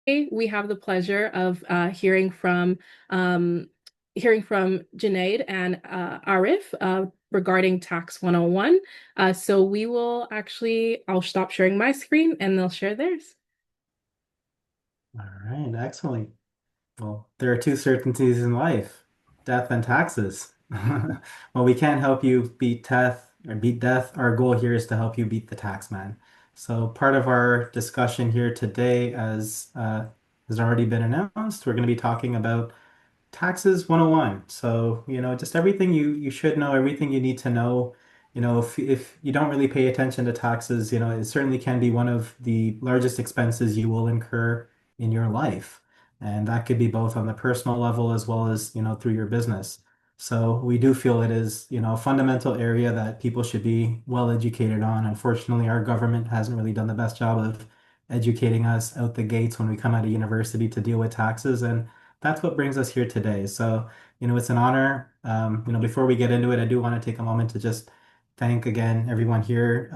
Today, we have the pleasure of um, hearing from Junaid and Arif regarding Tax 101. So I'll stop sharing my screen and they'll share theirs. All right, excellent. Well, there are two certainties in life, death and taxes. Well, we can't help you beat death. Our goal here is to help you beat the tax man. So part of our discussion here today, as has already been announced, we're going to be talking about Taxes 101. So, just everything you should know, everything you need to know. If you don't really pay attention to taxes, it certainly can be one of the largest expenses you will incur in your life. And that could be both on the personal level as well as, through your business. So we do feel it is, a fundamental area that people should be well educated on. Unfortunately, our government hasn't really done the best job of educating us out the gates when we come out of university to deal with taxes. And that's what brings us here today. So, it's an honor. Before we get into it, I do want to take a moment to just thank again everyone here,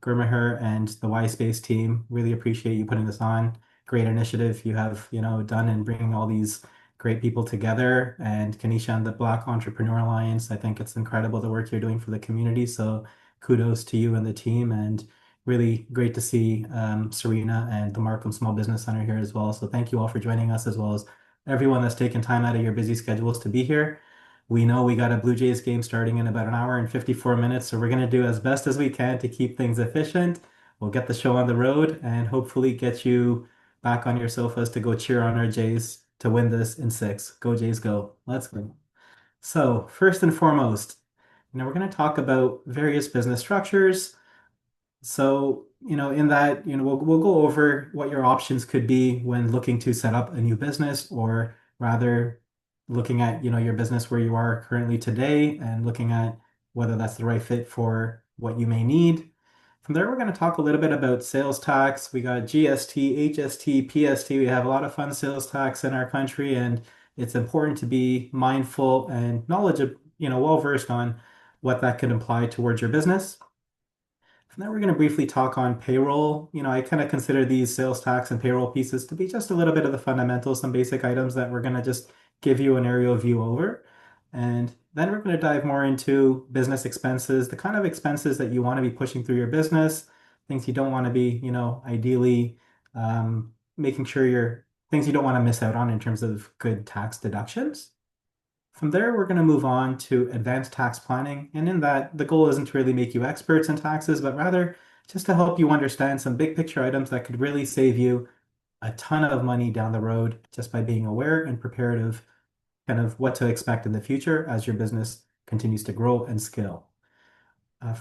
Gurmaher and the Y Space team. Really appreciate you putting this on. Great initiative you have, done in bringing all these great people together. And Kanisha and the Black Entrepreneur Alliance. I think it's incredible the work you're doing for the community. So kudos to you and the team. And really great to see Serena and the Markham Small Business Center here as well. So thank you all for joining us, as well as everyone that's taken time out of your busy schedules to be here. We know we got a Blue Jays game starting in about an hour and 54 minutes, so we're going to do as best as we can to keep things efficient. We'll get the show on the road and hopefully get you back on your sofas to go cheer on our Jays to win this in six. Go Jays, go. Let's go. So, first and foremost, we're going to talk about various business structures. So, in that, we'll go over what your options could be when looking to set up a new business, or rather looking at, your business where you are currently today and looking at whether that's the right fit for what you may need. From there, we're going to talk a little bit about sales tax. We got GST, HST, PST. We have a lot of fun sales tax in our country, and it's important to be mindful and knowledgeable, well versed on what that could imply towards your business. And then we're going to briefly talk on payroll. I kind of consider these sales tax and payroll pieces to be just a little bit of the fundamentals, some basic items that we're going to just give you an aerial view over. And then we're going to dive more into business expenses, the kind of expenses that you want to be pushing through your business, things you don't want to be, ideally making sure things you don't want to miss out on in terms of good tax deductions. From there, we're going to move on to advanced tax planning. And in that, the goal isn't to really make you experts in taxes, but rather just to help you understand some big picture items that could really save you a ton of money down the road just by being aware and prepared of kind of what to expect in the future as your business continues to grow and scale.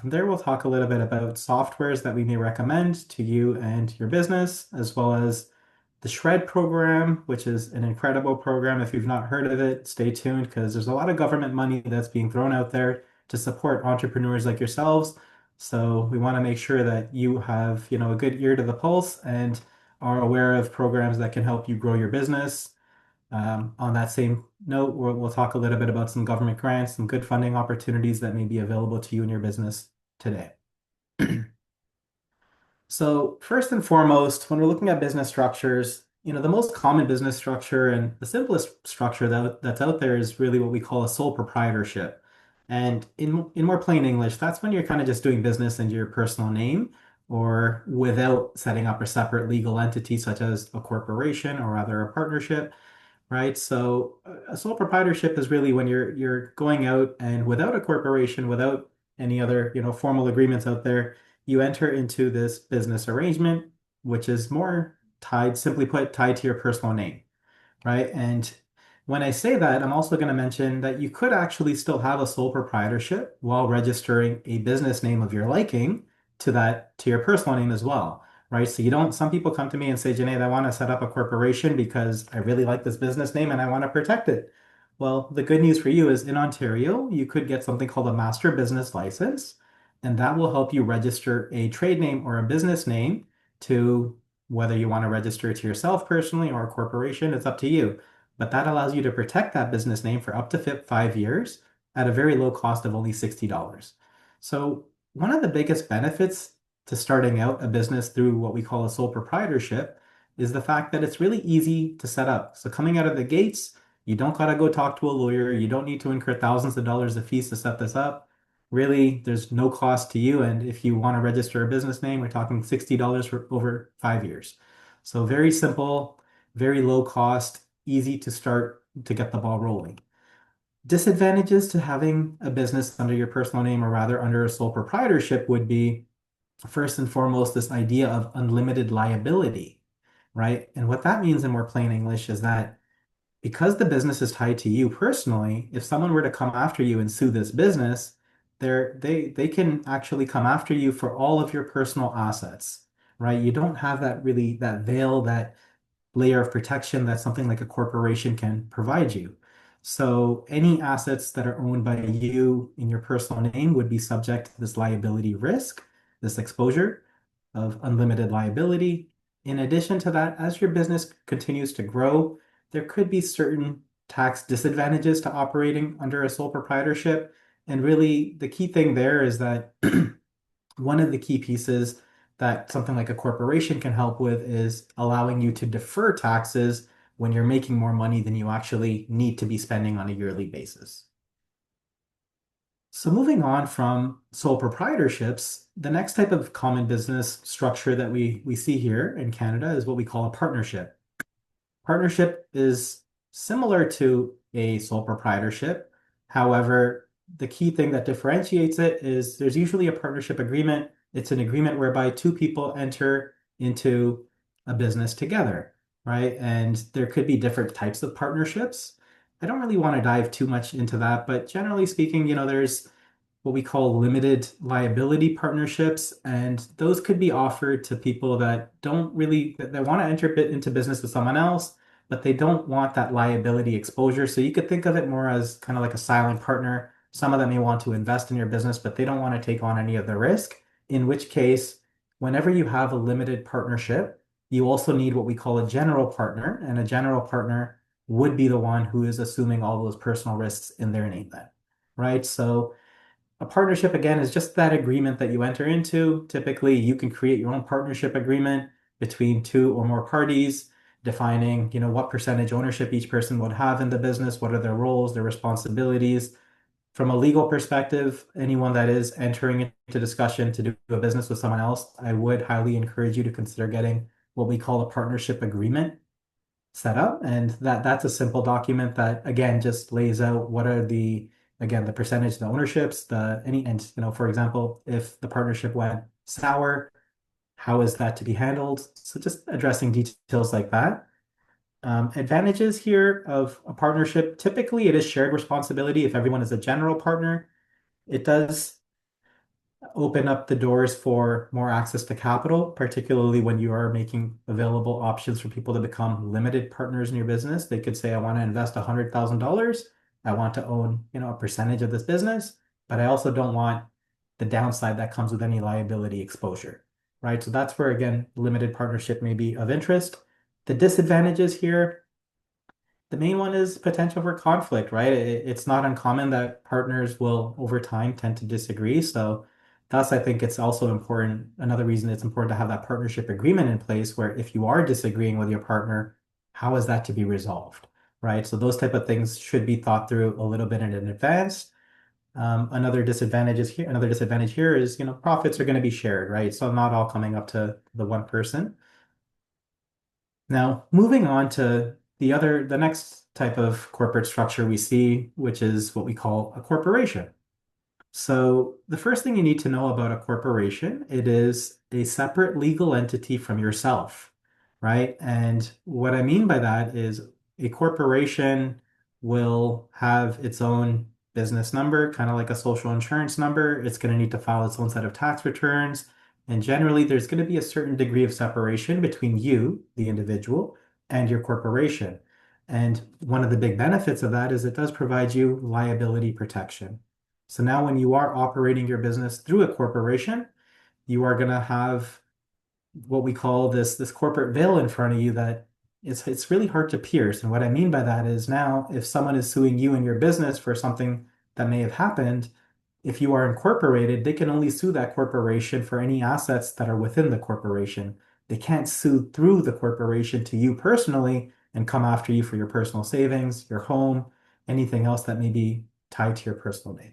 From there, we'll talk a little bit about softwares that we may recommend to you and your business, as well as the Shred program, which is an incredible program. If you've not heard of it, stay tuned because there's a lot of government money that's being thrown out there to support entrepreneurs like yourselves. So we want to make sure that you have, a good ear to the pulse and are aware of programs that can help you grow your business. On that same note, we'll talk a little bit about some government grants, some good funding opportunities that may be available to you and your business today. So first and foremost, when we're looking at business structures, the most common business structure and the simplest structure that's out there is really what we call a sole proprietorship. And in more plain English, that's when you're kind of just doing business in your personal name or without setting up a separate legal entity such as a corporation or rather a partnership, right? So a sole proprietorship is really when you're going out and without a corporation, without any other, formal agreements out there, you enter into this business arrangement, which is more tied, simply put, tied to your personal name, right? And when I say that, I'm also going to mention that you could actually still have a sole proprietorship while registering a business name of your liking to your personal name as well, right? So you don't, some people come to me and say, Janae, I want to set up a corporation because I really like this business name and I want to protect it. Well, the good news for you is in Ontario, you could get something called a master business license, and that will help you register a trade name or a business name to whether you want to register it to yourself personally or a corporation, it's up to you. But that allows you to protect that business name for up to 5 years at a very low cost of only $60. So one of the biggest benefits to starting out a business through what we call a sole proprietorship is the fact that it's really easy to set up. So coming out of the gates, you don't gotta go talk to a lawyer. You don't need to incur thousands of dollars of fees to set this up. Really, there's no cost to you. And if you want to register a business name, we're talking $60 for over 5 years. So very simple, very low cost, easy to start to get the ball rolling. Disadvantages to having a business under your personal name, or rather under a sole proprietorship, would be first and foremost this idea of unlimited liability, right? And what that means in more plain English is that because the business is tied to you personally, if someone were to come after you and sue this business, they can actually come after you for all of your personal assets, right? You don't have that really that veil, that layer of protection that something like a corporation can provide you. So any assets that are owned by you in your personal name would be subject to this liability risk, this exposure of unlimited liability. In addition to that, as your business continues to grow, there could be certain tax disadvantages to operating under a sole proprietorship. And really, the key thing there is that one of the key pieces that something like a corporation can help with is allowing you to defer taxes when you're making more money than you actually need to be spending on a yearly basis. So moving on from sole proprietorships, the next type of common business structure that we see here in Canada is what we call a partnership. Partnership is similar to a sole proprietorship. However, the key thing that differentiates it is there's usually a partnership agreement. It's an agreement whereby two people enter into a business together, right? And there could be different types of partnerships. I don't really want to dive too much into that, but generally speaking, there's what we call limited liability partnerships, and those could be offered to people that don't really that want to enter into business with someone else, but they don't want that liability exposure. So you could think of it more as kind of like a silent partner. Some of them may want to invest in your business, but they don't want to take on any of the risk. In which case, whenever you have a limited partnership, you also need what we call a general partner, and a general partner would be the one who is assuming all those personal risks in their name then, right? So a partnership, again, is just that agreement that you enter into. Typically, you can create your own partnership agreement between two or more parties, defining, what percentage ownership each person would have in the business, what are their roles, their responsibilities. From a legal perspective, anyone that is entering into discussion to do a business with someone else, I would highly encourage you to consider getting what we call a partnership agreement set up. And that's a simple document that again just lays out what are the percentage, the ownerships, and for example, if the partnership went sour, how is that to be handled? So just addressing details like that. Advantages here of a partnership, typically it is shared responsibility if everyone is a general partner. It does open up the doors for more access to capital, particularly when you are making available options for people to become limited partners in your business. They could say, I want to invest $100,000. I want to own, a percentage of this business, but I also don't want the downside that comes with any liability exposure, right? So that's where, again, limited partnership may be of interest. The disadvantages here, the main one is potential for conflict, right? It's not uncommon that partners will, over time, tend to disagree. So thus, I think it's also important. Another reason it's important to have that partnership agreement in place where if you are disagreeing with your partner, how is that to be resolved, right? So those type of things should be thought through a little bit in advance. Another disadvantage here is, profits are going to be shared, right? So not all coming up to the one person. Now, moving on to the next type of corporate structure we see, which is what we call a corporation. So the first thing you need to know about a corporation, it is a separate legal entity from yourself, right? And what I mean by that is a corporation will have its own business number, kind of like a social insurance number. It's going to need to file its own set of tax returns. And generally, there's going to be a certain degree of separation between you, the individual, and your corporation. And one of the big benefits of that is it does provide you liability protection. So now when you are operating your business through a corporation, you are going to have what we call this corporate veil in front of you that it's really hard to pierce. And what I mean by that is now if someone is suing you and your business for something that may have happened, if you are incorporated, they can only sue that corporation for any assets that are within the corporation. They can't sue through the corporation to you personally and come after you for your personal savings, your home, anything else that may be tied to your personal name.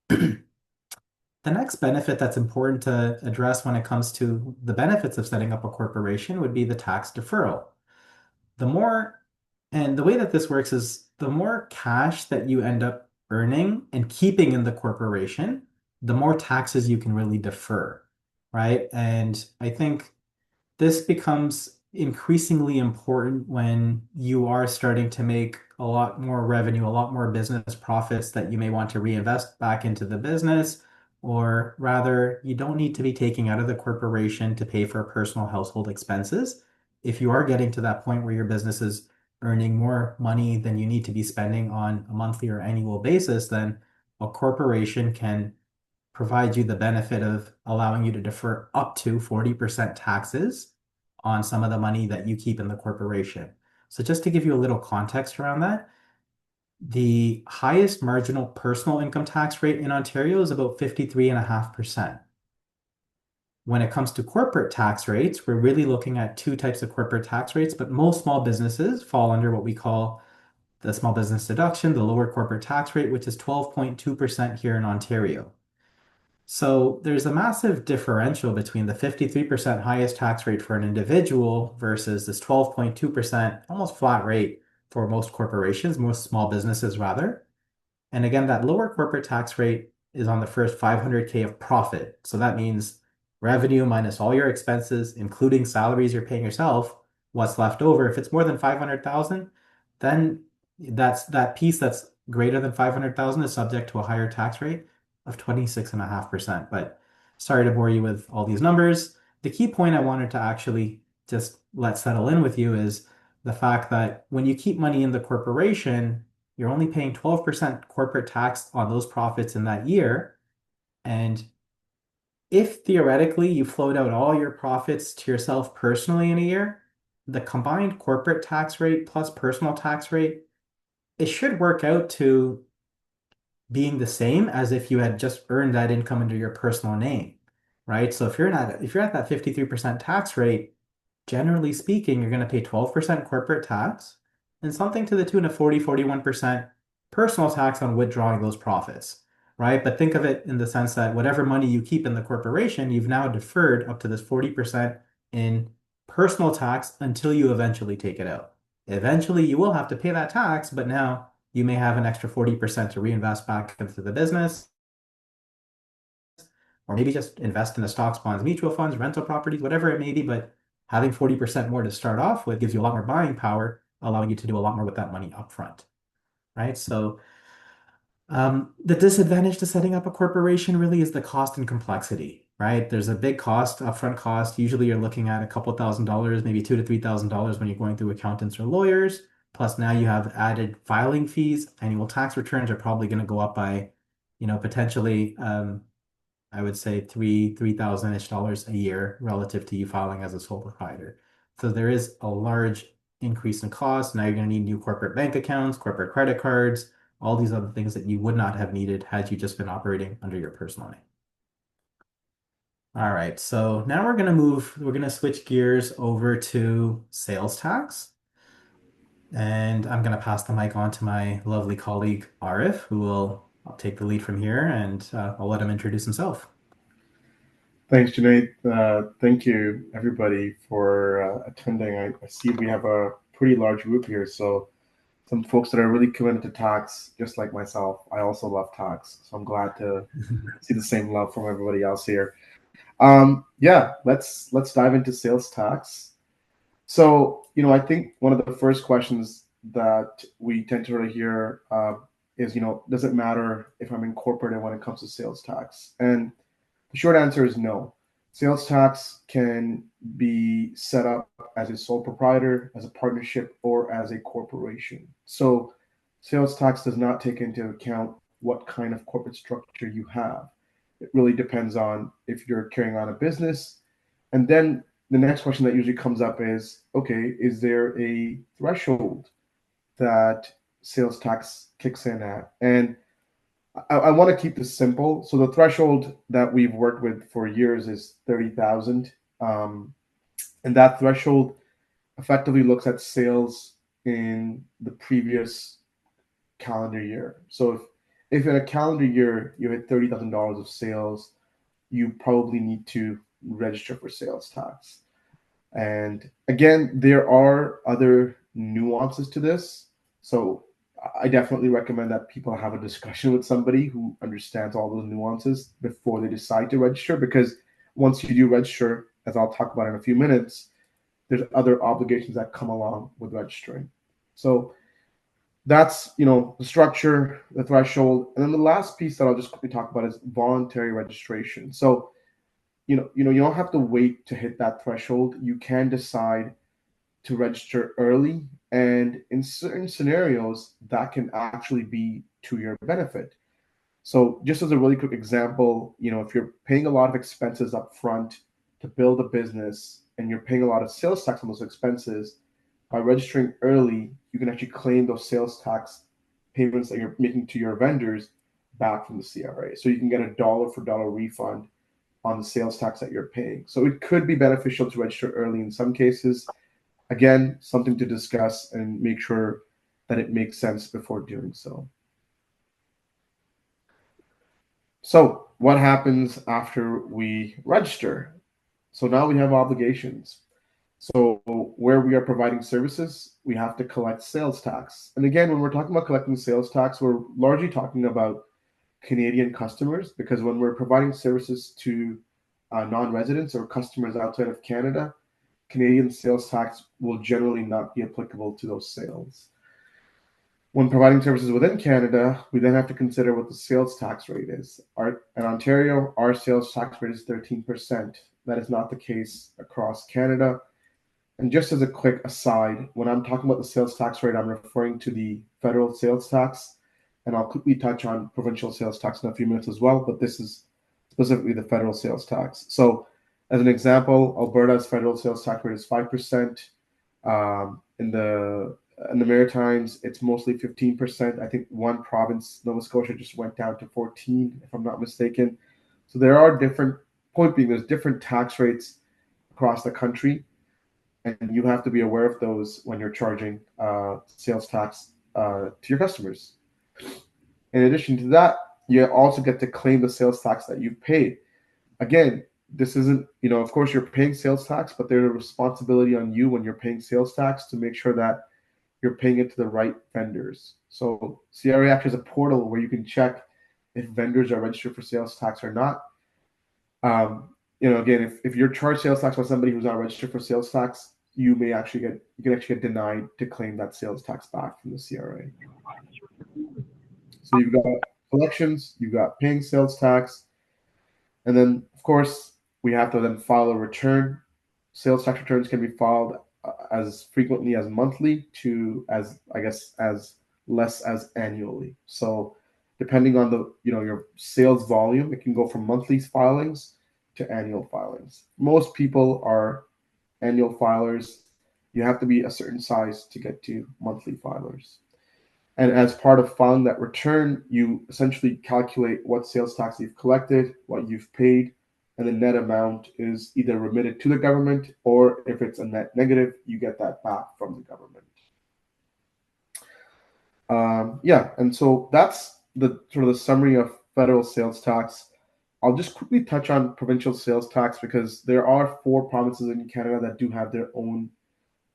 The next benefit that's important to address when it comes to the benefits of setting up a corporation would be the tax deferral. The more, and the way that this works is the more cash that you end up earning and keeping in the corporation, the more taxes you can really defer, right? And I think this becomes increasingly important when you are starting to make a lot more revenue, a lot more business profits that you may want to reinvest back into the business, or rather, you don't need to be taking out of the corporation to pay for personal household expenses. If you are getting to that point where your business is earning more money than you need to be spending on a monthly or annual basis, then a corporation can provide you the benefit of allowing you to defer up to 40% taxes on some of the money that you keep in the corporation. So just to give you a little context around that, the highest marginal personal income tax rate in Ontario is about 53.5%. When it comes to corporate tax rates, we're really looking at two types of corporate tax rates, but most small businesses fall under what we call the small business deduction, the lower corporate tax rate, which is 12.2% here in Ontario. So there's a massive differential between the 53% highest tax rate for an individual versus this 12.2% almost flat rate for most corporations, most small businesses rather. And again, that lower corporate tax rate is on the first 500K of profit. So that means revenue minus all your expenses, including salaries you're paying yourself, what's left over. If it's more than 500,000, then that piece that's greater than 500,000 is subject to a higher tax rate of 26.5%. But sorry to bore you with all these numbers. The key point I wanted to actually just let settle in with you is the fact that when you keep money in the corporation, you're only paying 12% corporate tax on those profits in that year. And if theoretically you float out all your profits to yourself personally in a year, the combined corporate tax rate plus personal tax rate, it should work out to being the same as if you had just earned that income under your personal name, right? So if you're at that 53% tax rate, generally speaking, you're going to pay 12% corporate tax and something to the tune of 41% personal tax on withdrawing those profits, right? But think of it in the sense that whatever money you keep in the corporation, you've now deferred up to this 40% in personal tax until you eventually take it out. Eventually, you will have to pay that tax, but now you may have an extra 40% to reinvest back into the business, or maybe just invest in the stocks, bonds, mutual funds, rental properties, whatever it may be. But having 40% more to start off with gives you a lot more buying power, allowing you to do a lot more with that money upfront, right? So the disadvantage to setting up a corporation really is the cost and complexity, right? There's a big cost, upfront cost. Usually you're looking at a couple $1,000s, maybe $2,000 to $3,000 when you're going through accountants or lawyers. Plus now you have added filing fees. Annual tax returns are probably going to go up by, potentially I would say $3,000-ish dollars a year relative to you filing as a sole proprietor. So there is a large increase in cost. Now you're going to need new corporate bank accounts, corporate credit cards, all these other things that you would not have needed had you just been operating under your personal name. All right, so now we're going to switch gears over to sales tax. And I'm going to pass the mic on to my lovely colleague, Arif, who will take the lead from here, and I'll let him introduce himself. Thanks, Junaid. Thank you, everybody, for attending. I see we have a pretty large group here, so some folks that are really committed to tax, just like myself. I also love tax, so I'm glad to see the same love from everybody else here. Yeah, let's dive into sales tax. So, I think one of the first questions that we tend to really hear is, does it matter if I'm incorporated when it comes to sales tax? And the short answer is no. Sales tax can be set up as a sole proprietor, as a partnership, or as a corporation. So, sales tax does not take into account what kind of corporate structure you have. It really depends on if you're carrying on a business. And then the next question that usually comes up is, okay, is there a threshold that sales tax kicks in at? And I want to keep this simple. So the threshold that we've worked with for years is 30,000. And that threshold effectively looks at sales in the previous calendar year. So if in a calendar year you hit $30,000 of sales, you probably need to register for sales tax. And again, there are other nuances to this. So I definitely recommend that people have a discussion with somebody who understands all those nuances before they decide to register. Because once you do register, as I'll talk about in a few minutes, there's other obligations that come along with registering. So that's the structure, the threshold, and then the last piece that I'll just quickly talk about is voluntary registration. So you don't have to wait to hit that threshold. You can decide to register early, and in certain scenarios, that can actually be to your benefit. So, just as a really quick example, if you're paying a lot of expenses up front to build a business and you're paying a lot of sales tax on those expenses, by registering early, you can actually claim those sales tax payments that you're making to your vendors back from the CRA. So you can get a dollar for dollar refund on the sales tax that you're paying. So it could be beneficial to register early in some cases. Again, something to discuss and make sure that it makes sense before doing so. So, what happens after we register? So now we have obligations. So, where we are providing services, we have to collect sales tax. And again, when we're talking about collecting sales tax, we're largely talking about Canadian customers, because when we're providing services to non-residents or customers outside of Canada, Canadian sales tax will generally not be applicable to those sales. When providing services within Canada, we then have to consider what the sales tax rate is. In Ontario, our sales tax rate is 13%. That is not the case across Canada. And just as a quick aside, when I'm talking about the sales tax rate, I'm referring to the federal sales tax. And I'll quickly touch on provincial sales tax in a few minutes as well, but this is specifically the federal sales tax. So, as an example, Alberta's federal sales tax rate is 5%. In the Maritimes, it's mostly 15%. I think one province, Nova Scotia, just went down to 14, if I'm not mistaken. So there are different, point being, there's different tax rates across the country, and you have to be aware of those when you're charging sales tax to your customers. In addition to that, you also get to claim the sales tax that you've paid. Again, this isn't, of course, you're paying sales tax, but there's a responsibility on you when you're paying sales tax to make sure that you're paying it to the right vendors. So CRA actually has a portal where you can check if vendors are registered for sales tax or not. Again, if you're charged sales tax by somebody who's not registered for sales tax, you can actually get denied to claim that sales tax back from the CRA. So you've got collections, you've got paying sales tax, and then of course we have to then file a return. Sales tax returns can be filed as frequently as monthly to as less as annually. So depending on the your sales volume, it can go from monthly filings to annual filings. Most people are annual filers. You have to be a certain size to get to monthly filers. And as part of filing that return, you essentially calculate what sales tax you've collected, what you've paid, and the net amount is either remitted to the government, or if it's a net negative, you get that back from the government. And so that's the sort of the summary of federal sales tax. I'll just quickly touch on provincial sales tax because there are 4 provinces in Canada that do have their own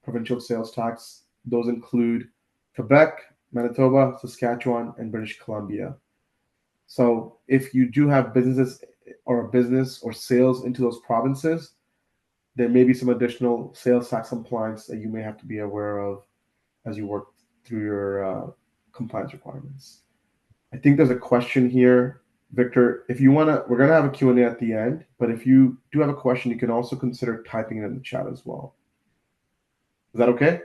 provincial sales tax. Those include Quebec, Manitoba, Saskatchewan, and British Columbia. So if you do have business or sales into those provinces, there may be some additional sales tax compliance that you may have to be aware of as you work through your compliance requirements. I think there's a question here, Victor. If you want to, we're going to have a Q&A at the end, but if you do have a question, you can also consider typing it in the chat as well. Is that okay?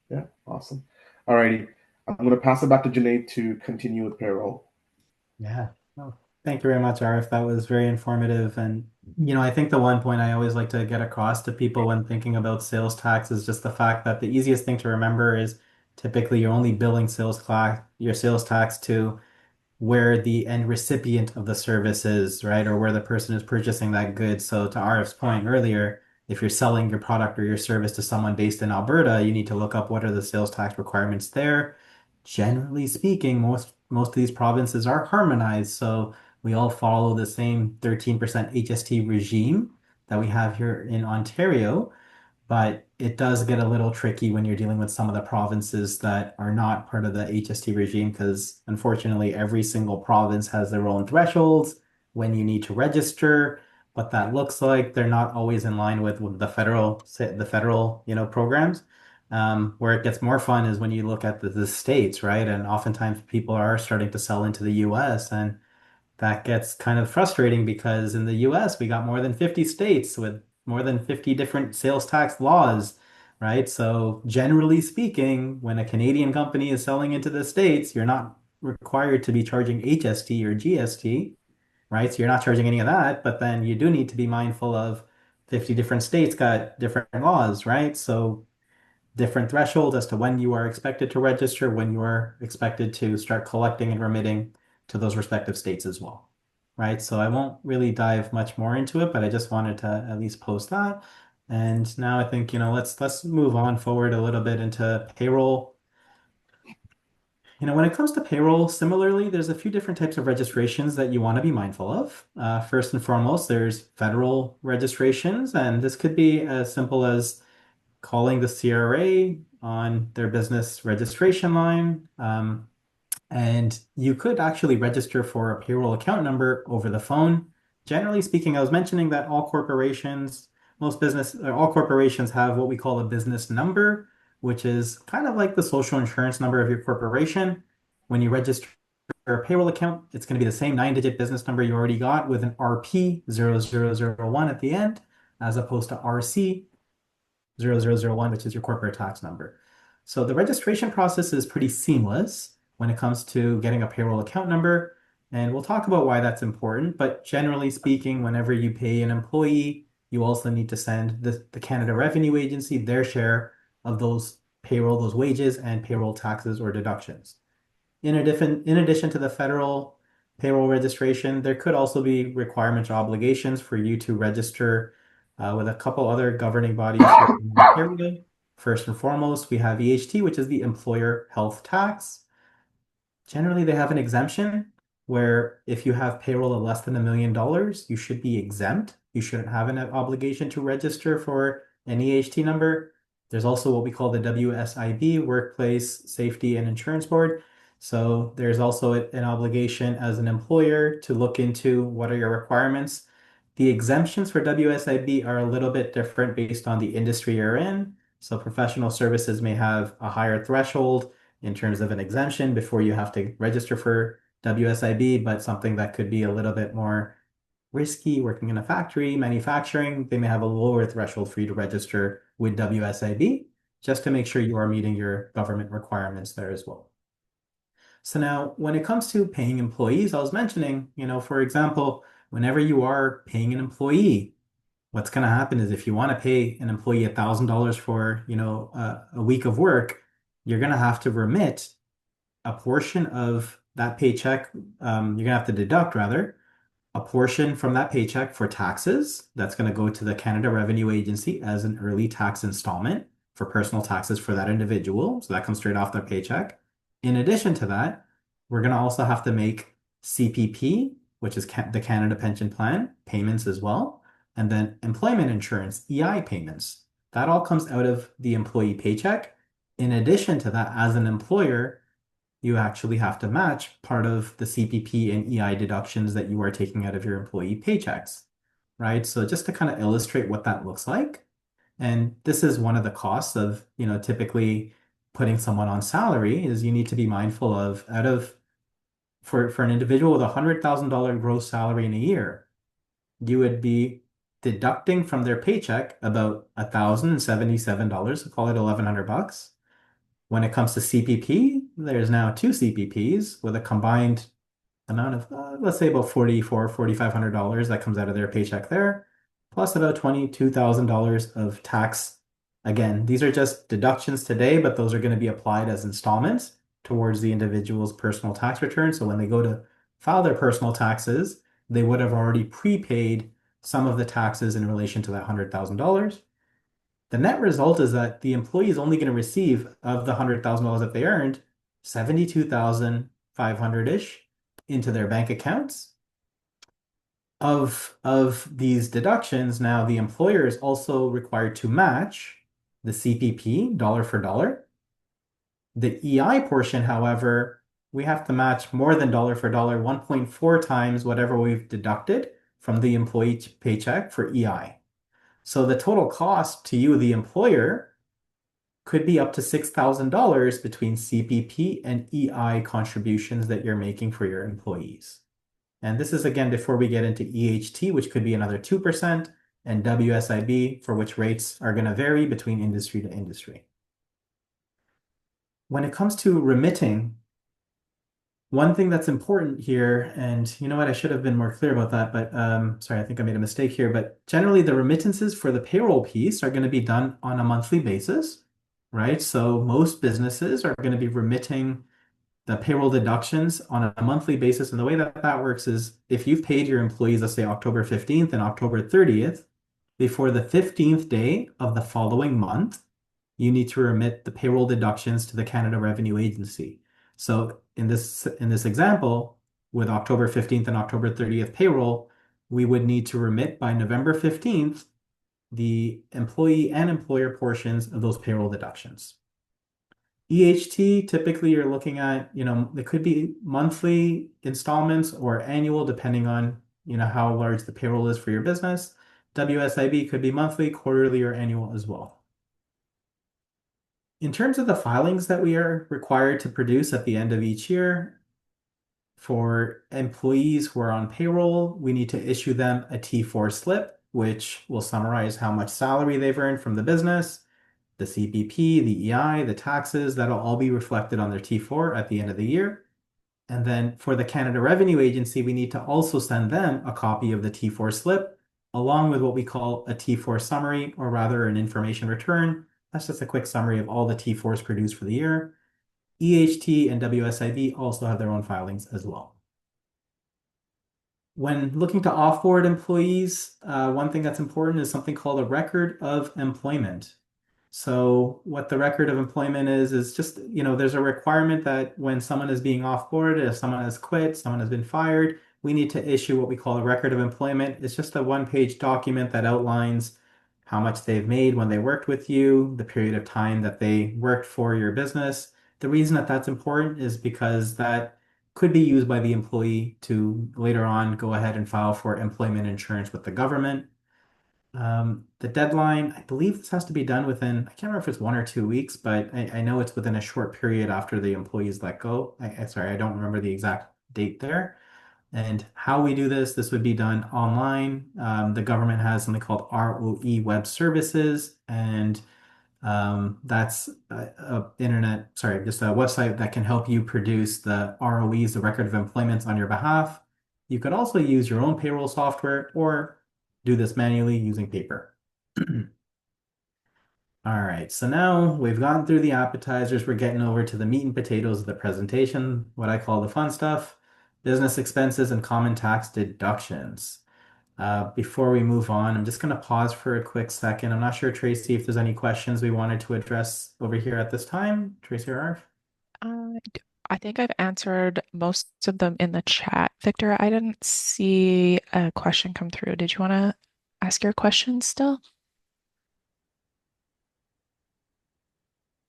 Yeah, awesome. All righty. I'm going to pass it back to Janae to continue with payroll. Yeah. Well, thank you very much, Arif. That was very informative. And, I think the one point I always like to get across to people when thinking about sales tax is just the fact that the easiest thing to remember is typically you're only billing your sales tax to where the end recipient of the service is, right? Or where the person is purchasing that good. So to Arif's point earlier, if you're selling your product or your service to someone based in Alberta, you need to look up what are the sales tax requirements there. Generally speaking, most of these provinces are harmonized, so we all follow the same 13% HST regime that we have here in Ontario. But it does get a little tricky when you're dealing with some of the provinces that are not part of the HST regime, because unfortunately, every single province has their own thresholds when you need to register, what that looks like. They're not always in line with the federal, programs. Where it gets more fun is when you look at the states, right? And oftentimes people are starting to sell into the US, and that gets kind of frustrating because in the US, we got more than 50 states with more than 50 different sales tax laws, right? So, generally speaking, when a Canadian company is selling into the States, you're not required to be charging HST or GST, right? So, you're not charging any of that, but then you do need to be mindful of 50 different states got different laws, right? So, different thresholds as to when you are expected to register, when you are expected to start collecting and remitting to those respective states as well. Right. So I won't really dive much more into it, but I just wanted to at least post that. And now I think, let's move on forward a little bit into payroll. When it comes to payroll, similarly, there's a few different types of registrations that you want to be mindful of. First and foremost, there's federal registrations, and this could be as simple as calling the CRA on their business registration line. And you could actually register for a payroll account number over the phone. Generally speaking, I was mentioning that all corporations have what we call a business number, which is kind of like the social insurance number of your corporation. When you register a payroll account, it's going to be the same 9-digit business number you already got with an RP 0001 at the end, as opposed to RC 0001, which is your corporate tax number. So the registration process is pretty seamless when it comes to getting a payroll account number. And we'll talk about why that's important. But generally speaking, whenever you pay an employee, you also need to send the Canada Revenue Agency their share of those wages and payroll taxes or deductions. In addition to the federal payroll registration, there could also be requirements or obligations for you to register with a couple other governing bodies here in Ontario. First and foremost, we have EHT, which is the Employer Health Tax. Generally, they have an exemption where if you have payroll of less than $1 million, you should be exempt. You shouldn't have an obligation to register for an EHT number. There's also what we call the WSIB, Workplace Safety and Insurance Board. So there's also an obligation as an employer to look into what are your requirements. The exemptions for WSIB are a little bit different based on the industry you're in. So professional services may have a higher threshold in terms of an exemption before you have to register for WSIB, but something that could be a little bit more risky, working in a factory, manufacturing, they may have a lower threshold for you to register with WSIB, just to make sure you are meeting your government requirements there as well. So now, when it comes to paying employees, I was mentioning, for example, whenever you are paying an employee, what's going to happen is if you want to pay an employee $1,000 for, a week of work, you're going to have to remit a portion of that paycheck. You're going to have to deduct, rather, a portion from that paycheck for taxes. That's going to go to the Canada Revenue Agency as an early tax installment for personal taxes for that individual. So that comes straight off their paycheck. In addition to that, we're going to also have to make CPP, which is the Canada Pension Plan, payments as well, and then employment insurance, EI payments. That all comes out of the employee paycheck. In addition to that, as an employer, you actually have to match part of the CPP and EI deductions that you are taking out of your employee paychecks, right? So just to kind of illustrate what that looks like. And this is one of the costs of, typically putting someone on salary is you need to be mindful of for an individual with $100,000 gross salary in a year, you would be deducting from their paycheck about $1,077, so call it $1,100. When it comes to CPP, there's now two CPPs with a combined amount of, let's say about $4,500 that comes out of their paycheck there, plus about $22,000 of tax. Again, these are just deductions today, but those are going to be applied as installments towards the individual's personal tax return. So when they go to file their personal taxes, they would have already prepaid some of the taxes in relation to that $100,000. The net result is that the employee is only going to receive of the $100,000 that they earned, 72,500-ish into their bank accounts. Of these deductions, now the employer is also required to match the CPP dollar for dollar. The EI portion, however, we have to match more than dollar for dollar, 1.4 times whatever we've deducted from the employee paycheck for EI. So the total cost to you, the employer, could be up to $6,000 between CPP and EI contributions that you're making for your employees. And this is again before we get into EHT, which could be another 2%, and WSIB, for which rates are going to vary between industry to industry. When it comes to remitting, one thing that's important here, and you know what, I should have been more clear about that, but sorry, I think I made a mistake here. But generally, the remittances for the payroll piece are going to be done on a monthly basis, right? So most businesses are going to be remitting the payroll deductions on a monthly basis. And the way that that works is if you've paid your employees, let's say October 15th and October 30th, before the 15th day of the following month, you need to remit the payroll deductions to the Canada Revenue Agency. So in this example, with October 15th and October 30th payroll, we would need to remit by November 15th the employee and employer portions of those payroll deductions. EHT, typically you're looking at, it could be monthly installments or annual, depending on, how large the payroll is for your business. WSIB could be monthly, quarterly, or annual as well. In terms of the filings that we are required to produce at the end of each year, for employees who are on payroll, we need to issue them a T4 slip, which will summarize how much salary they've earned from the business, the CPP, the EI, the taxes, that'll all be reflected on their T4 at the end of the year. And then for the Canada Revenue Agency, we need to also send them a copy of the T4 slip, along with what we call a T4 summary, or rather an information return. That's just a quick summary of all the T4s produced for the year. EHT and WSIB also have their own filings as well. When looking to offboard employees, one thing that's important is something called a record of employment. So what the record of employment is just, there's a requirement that when someone is being offboarded, if someone has quit, someone has been fired, we need to issue what we call a record of employment. It's just a one-page document that outlines how much they've made when they worked with you, the period of time that they worked for your business. The reason that that's important is because that could be used by the employee to later on go ahead and file for employment insurance with the government. The deadline, I believe this has to be done within, I can't remember if it's 1 or 2 weeks, but I know it's within a short period after the employees let go. Sorry, I don't remember the exact date there. And how we do this would be done online. The government has something called ROE Web Services, and that's just a website that can help you produce the ROEs, the record of employments on your behalf. You could also use your own payroll software or do this manually using paper. All right, so now we've gotten through the appetizers. We're getting over to the meat and potatoes of the presentation, what I call the fun stuff, business expenses and common tax deductions. Before we move on, I'm just going to pause for a quick second. I'm not sure, Tracy, if there's any questions we wanted to address over here at this time. Tracy or Arf? I think I've answered most of them in the chat. Victor, I didn't see a question come through. Did you want to ask your question still?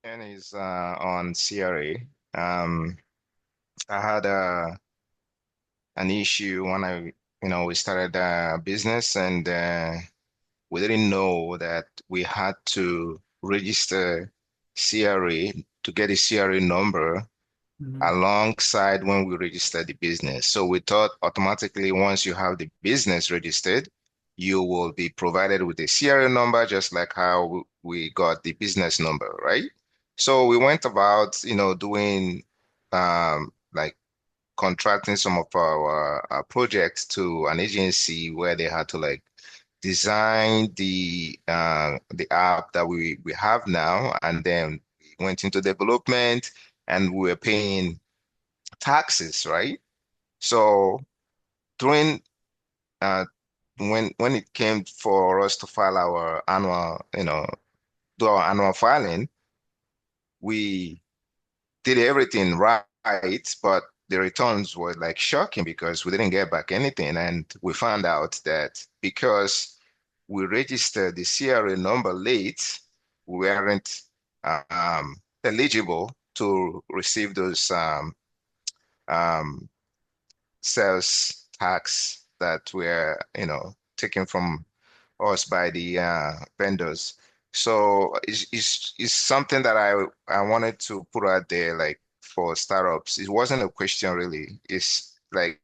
And is on CRA. I had an issue when we started a business, and we didn't know that we had to register CRA to get a CRA number alongside when we register the business. So we thought automatically once you have the business registered, you will be provided with a CRA number, just like how we got the business number, right? So we went about, doing like contracting some of our projects to an agency where they had to like design the app that we have now, and then we went into development. and we were paying taxes, right? So during uh, when it came for us to file our annual, do our annual filing, we did everything right, but the returns were like shocking because we didn't get back anything. And we found out that because we registered the CRA number late, we weren't eligible to receive those um, sales tax that were, taken from us by the vendors. So it's something that I wanted to put out there, like for startups. It wasn't a question really. It's like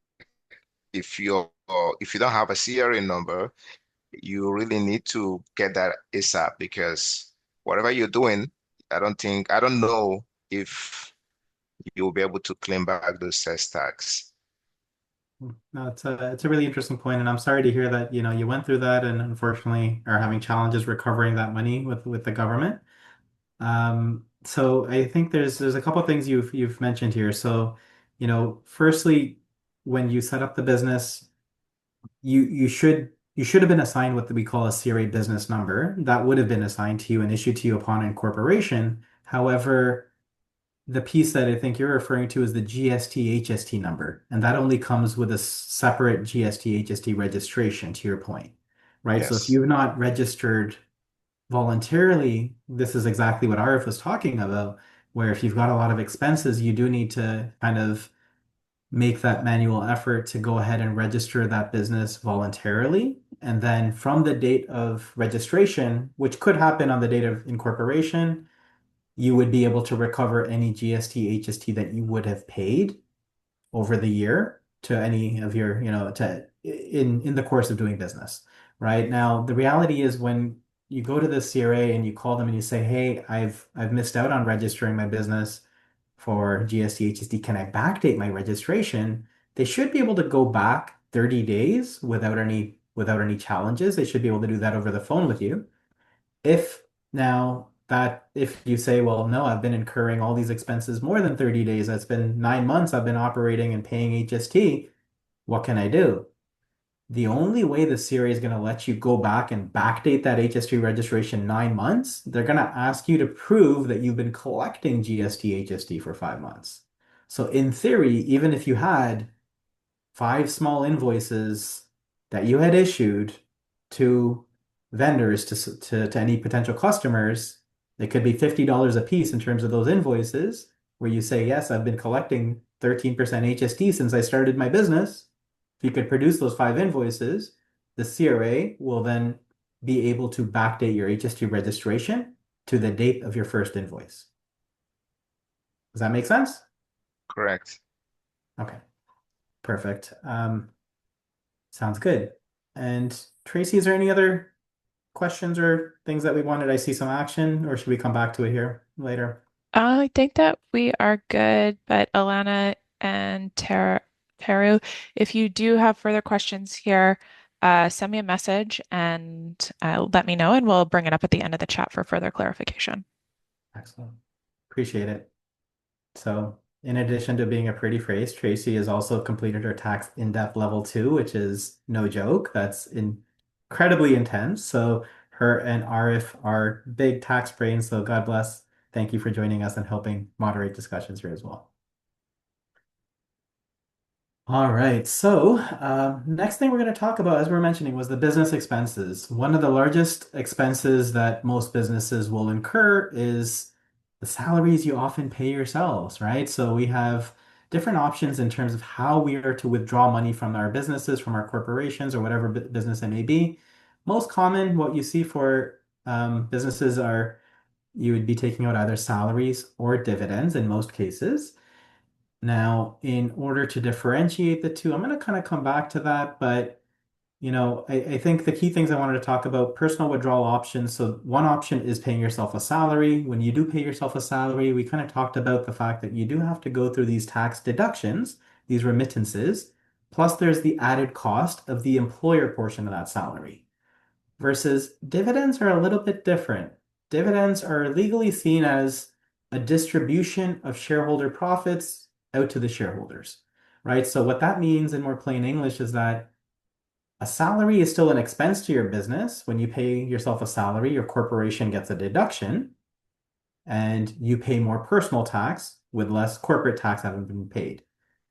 if you don't have a CRA number, you really need to get that ASAP because whatever you're doing, I don't know if you'll be able to claim back those sales tax. No, it's a really interesting point, and I'm sorry to hear that, you went through that and unfortunately are having challenges recovering that money with the government. So I think there's a couple of things you've mentioned here. So, firstly, when you set up the business, you should have been assigned what we call a CRA business number. That would have been assigned to you and issued to you upon incorporation. However, the piece that I think you're referring to is the GST HST number, and that only comes with a separate GST HST registration, to your point, right? So if Yes, you've not registered voluntarily, this is exactly what Arif was talking about, where if you've got a lot of expenses, you do need to kind of make that manual effort to go ahead and register that business voluntarily. And then from the date of registration, which could happen on the date of incorporation, you would be able to recover any GST, HST that you would have paid over the year to any of your, to in the course of doing business. Right now, the reality is when you go to the CRA and you call them and you say, "Hey, I've missed out on registering my business for GST, HST. Can I backdate my registration?" They should be able to go back 30 days without any challenges. They should be able to do that over the phone with you. If you say, well, no, I've been incurring all these expenses more than 30 days, that's been 9 months I've been operating and paying HST, what can I do? The only way the CRA is going to let you go back and backdate that HST registration 9 months, they're going to ask you to prove that you've been collecting GST, HST for 5 months. So in theory, even if you had 5 small invoices that you had issued to vendors to any potential customers. It could be $50 a piece in terms of those invoices, where you say, yes, I've been collecting 13% HST since I started my business. If you could produce those 5 invoices, the CRA will then be able to backdate your HST registration to the date of your first invoice. Does that make sense? correct. Okay, perfect. Sounds good. And Tracy, is there any other questions or things that we wanted? I see some action, or should we come back to it here later? I think that we are good, but Alana and Teru, if you do have further questions here, send me a message and let me know, and we'll bring it up at the end of the chat for further clarification. Excellent. Appreciate it. So, in addition to being a pretty face, Tracy has also completed her tax in-depth level 2, which is no joke. That's incredibly intense. So, her and Arif are big tax brains. So, God bless. Thank you for joining us and helping moderate discussions here as well. All right. So, next thing we're going to talk about, as we were mentioning, was the business expenses. One of the largest expenses that most businesses will incur is the salaries you often pay yourselves, right? So, we have different options in terms of how we are to withdraw money from our businesses, from our corporations, or whatever business it may be. Most common, what you see for businesses are you would be taking out either salaries or dividends in most cases. Now, in order to differentiate the two, I'm going to kind of come back to that, but I think the key things I wanted to talk about, personal withdrawal options. So one option is paying yourself a salary. When you do pay yourself a salary, we kind of talked about the fact that you do have to go through these tax deductions, these remittances, plus there's the added cost of the employer portion of that salary. Versus dividends are a little bit different. Dividends are legally seen as a distribution of shareholder profits out to the shareholders, right? So what that means in more plain English is that a salary is still an expense to your business. When you pay yourself a salary, your corporation gets a deduction and you pay more personal tax with less corporate tax having been paid.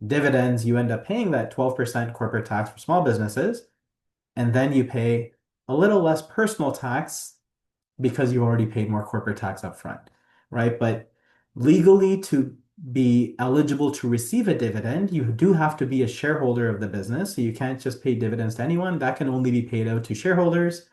Dividends, you end up paying that 12% corporate tax for small businesses, and then you pay a little less personal tax because you already paid more corporate tax up front, right? But legally, to be eligible to receive a dividend, you do have to be a shareholder of the business. So you can't just pay dividends to anyone. That can only be paid out to shareholders.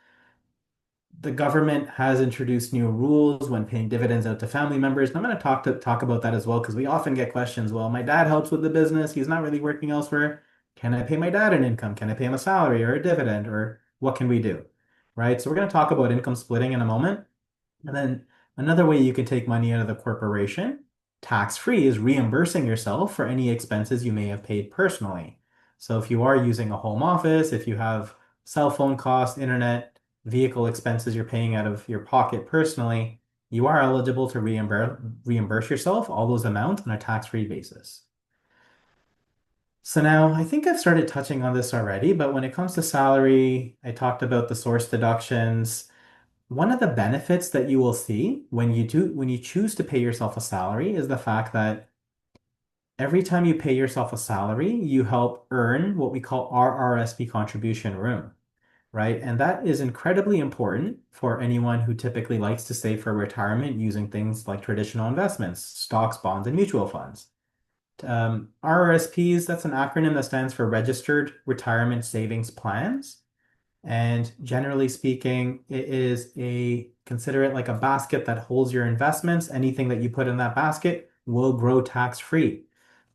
The government has introduced new rules when paying dividends out to family members. And I'm going to talk about that as well because we often get questions. Well, my dad helps with the business. He's not really working elsewhere. Can I pay my dad an income? Can I pay him a salary or a dividend? Or what can we do? Right? So we're going to talk about income splitting in a moment. And then another way you can take money out of the corporation, tax-free, is reimbursing yourself for any expenses you may have paid personally. So if you are using a home office, if you have cell phone costs, internet, vehicle expenses you're paying out of your pocket personally, you are eligible to reimburse yourself all those amounts on a tax-free basis. So now I think I've started touching on this already, but when it comes to salary, I talked about the source deductions. One of the benefits that you will see when you choose to pay yourself a salary is the fact that every time you pay yourself a salary, you help earn what we call RRSP contribution room, right? And that is incredibly important for anyone who typically likes to save for retirement using things like traditional investments, stocks, bonds, and mutual funds. RRSPs, that's an acronym that stands for Registered Retirement Savings Plans. And generally speaking, it is consider it like a basket that holds your investments. Anything that you put in that basket will grow tax-free.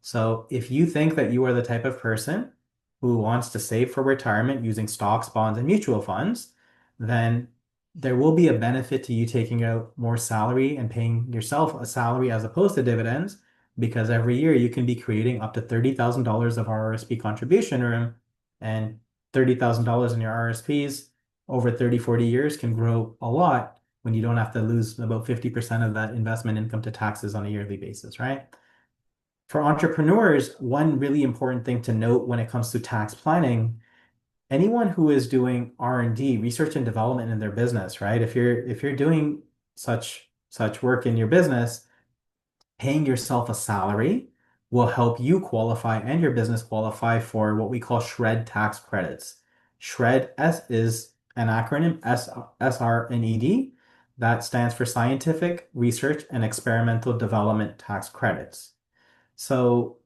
So if you think that you are the type of person who wants to save for retirement using stocks, bonds, and mutual funds, then there will be a benefit to you taking out more salary and paying yourself a salary as opposed to dividends, because every year you can be creating up to $30,000 of RRSP contribution room, and $30,000 in your RSPs over 30, 40 years can grow a lot when you don't have to lose about 50% of that investment income to taxes on a yearly basis, right? For entrepreneurs, one really important thing to note when it comes to tax planning, anyone who is doing R&D, research and development in their business, right? If you're doing such work in your business, paying yourself a salary will help you qualify and your business qualify for what we call SR&ED tax credits. SR&ED is an acronym, SR&ED, that stands for Scientific Research and Experimental Development Tax Credits. So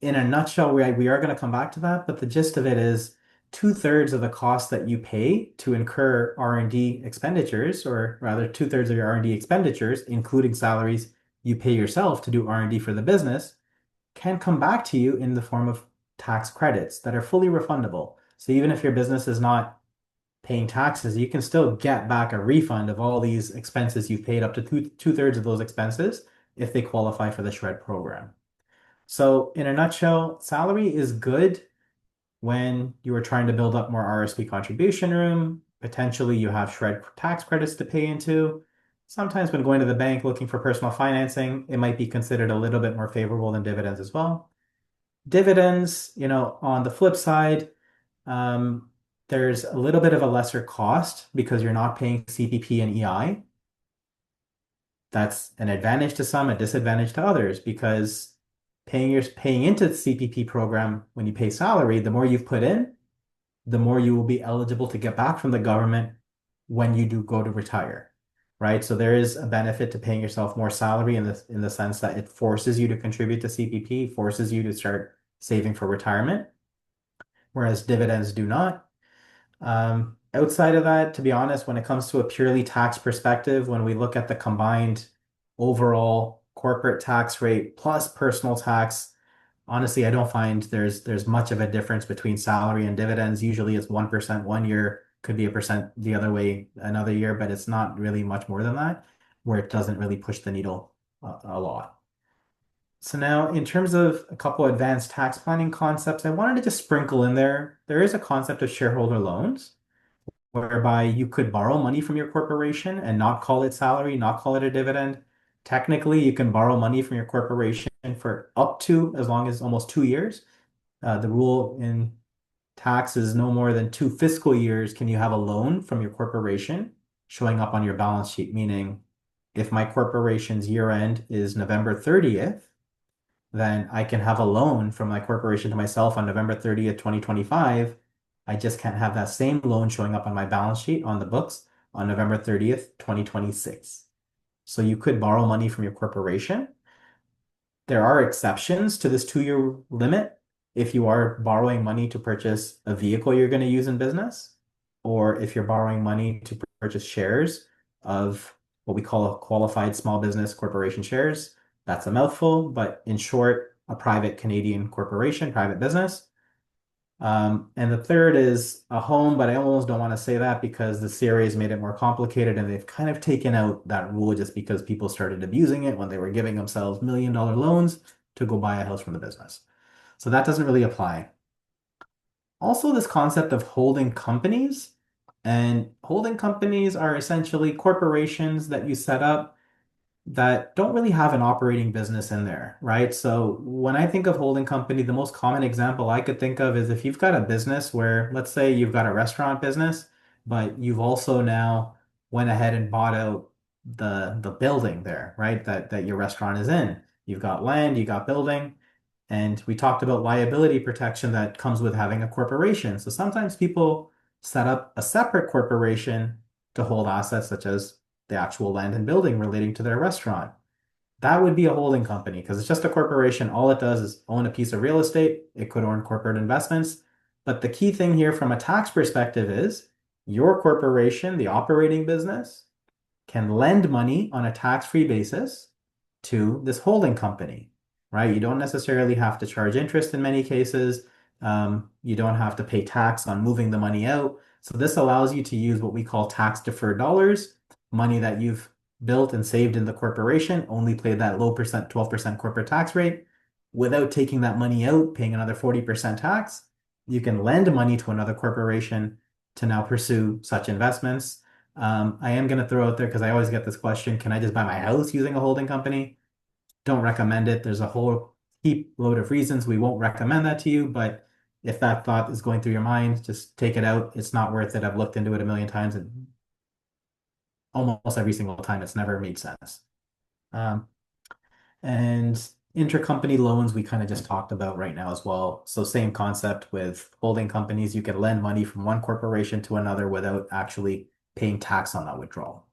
in a nutshell, we are going to come back to that, but the gist of it is 2/3 of the cost that you pay to incur R&D expenditures, or rather 2/3 of your R&D expenditures, including salaries you pay yourself to do R&D for the business, can come back to you in the form of tax credits that are fully refundable. So even if your business is not paying taxes, you can still get back a refund of all these expenses you've paid, up to 2/3 of those expenses, if they qualify for the SR&ED program. So in a nutshell, salary is good when you are trying to build up more RSP contribution room. Potentially you have SR&ED tax credits to pay into. Sometimes when going to the bank looking for personal financing, it might be considered a little bit more favorable than dividends as well. Dividends, on the flip side, there's a little bit of a lesser cost because you're not paying CPP and EI. That's an advantage to some, a disadvantage to others, because paying into the CPP program when you pay salary, the more you've put in, the more you will be eligible to get back from the government when you do go to retire, right? So there is a benefit to paying yourself more salary in the sense that it forces you to contribute to CPP, forces you to start saving for retirement, whereas dividends do not. Outside of that, to be honest, when it comes to a purely tax perspective, when we look at the combined overall corporate tax rate plus personal tax, honestly, I don't find there's much of a difference between salary and dividends. Usually it's 1% one year, could be a percent the other way another year, but it's not really much more than that, where it doesn't really push the needle a lot. So now, in terms of a couple advanced tax planning concepts, I wanted to just sprinkle in there. There is a concept of shareholder loans, whereby you could borrow money from your corporation and not call it salary, not call it a dividend. Technically, you can borrow money from your corporation for up to as long as almost 2 years. The rule in tax is no more than 2 fiscal years can you have a loan from your corporation showing up on your balance sheet, meaning if my corporation's year end is November 30th, then I can have a loan from my corporation to myself on November 30th, 2025. I just can't have that same loan showing up on my balance sheet on the books on November 30th, 2026. So you could borrow money from your corporation. There are exceptions to this 2 year limit if you are borrowing money to purchase a vehicle you're going to use in business, or if you're borrowing money to purchase shares of what we call a qualified small business corporation shares. That's a mouthful, but in short, a private Canadian corporation, private business. And the third is a home, but I almost don't want to say that because the CRA has made it more complicated and they've kind of taken out that rule just because people started abusing it when they were giving themselves $1 million loans to go buy a house from the business. So that doesn't really apply. Also, this concept of holding companies, and holding companies are essentially corporations that you set up that don't really have an operating business in there, right? So when I think of holding company, the most common example I could think of is if you've got a business where, let's say you've got a restaurant business, but you've also now went ahead and bought out the building there, right? That your restaurant is in. You've got land, you got building, and we talked about liability protection that comes with having a corporation. So sometimes people set up a separate corporation to hold assets such as the actual land and building relating to their restaurant. That would be a holding company because it's just a corporation. All it does is own a piece of real estate. It could own corporate investments. But the key thing here from a tax perspective is your corporation, the operating business, can lend money on a tax-free basis to this holding company, right? You don't necessarily have to charge interest in many cases. You don't have to pay tax on moving the money out. So this allows you to use what we call tax deferred dollars, money that you've built and saved in the corporation, only pay that low percent, 12% corporate tax rate without taking that money out, paying another 40% tax. You can lend money to another corporation to now pursue such investments. I am going to throw out there because I always get this question, can I just buy my house using a holding company? Don't recommend it. There's a whole heap load of reasons we won't recommend that to you, but if that thought is going through your mind, just take it out. It's not worth it. I've looked into it a million times and almost every single time it's never made sense. Um, and intercompany loans we kind of just talked about right now as well. So same concept with holding companies. You can lend money from one corporation to another without actually paying tax on that withdrawal.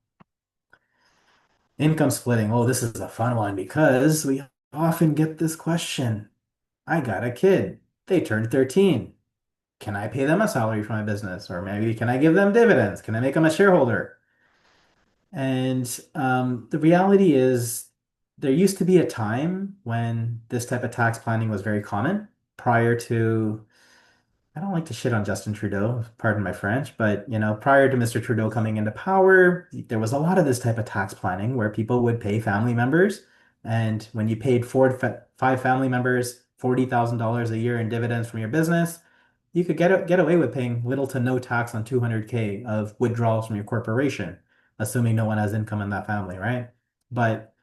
Income splitting. Oh, this is a fun one because we often get this question. I got a kid. They turned 13. Can I pay them a salary for my business? Or maybe can I give them dividends? Can I make them a shareholder? And the reality is there used to be a time when this type of tax planning was very common prior to I don't like to shit on Justin Trudeau, pardon my French, but prior to Mr. Trudeau coming into power, there was a lot of this type of tax planning where people would pay family members, and when you paid five family members $40,000 a year in dividends from your business, you could get away with paying little to no tax on 200K of withdrawals from your corporation, assuming no one has income in that family, right? But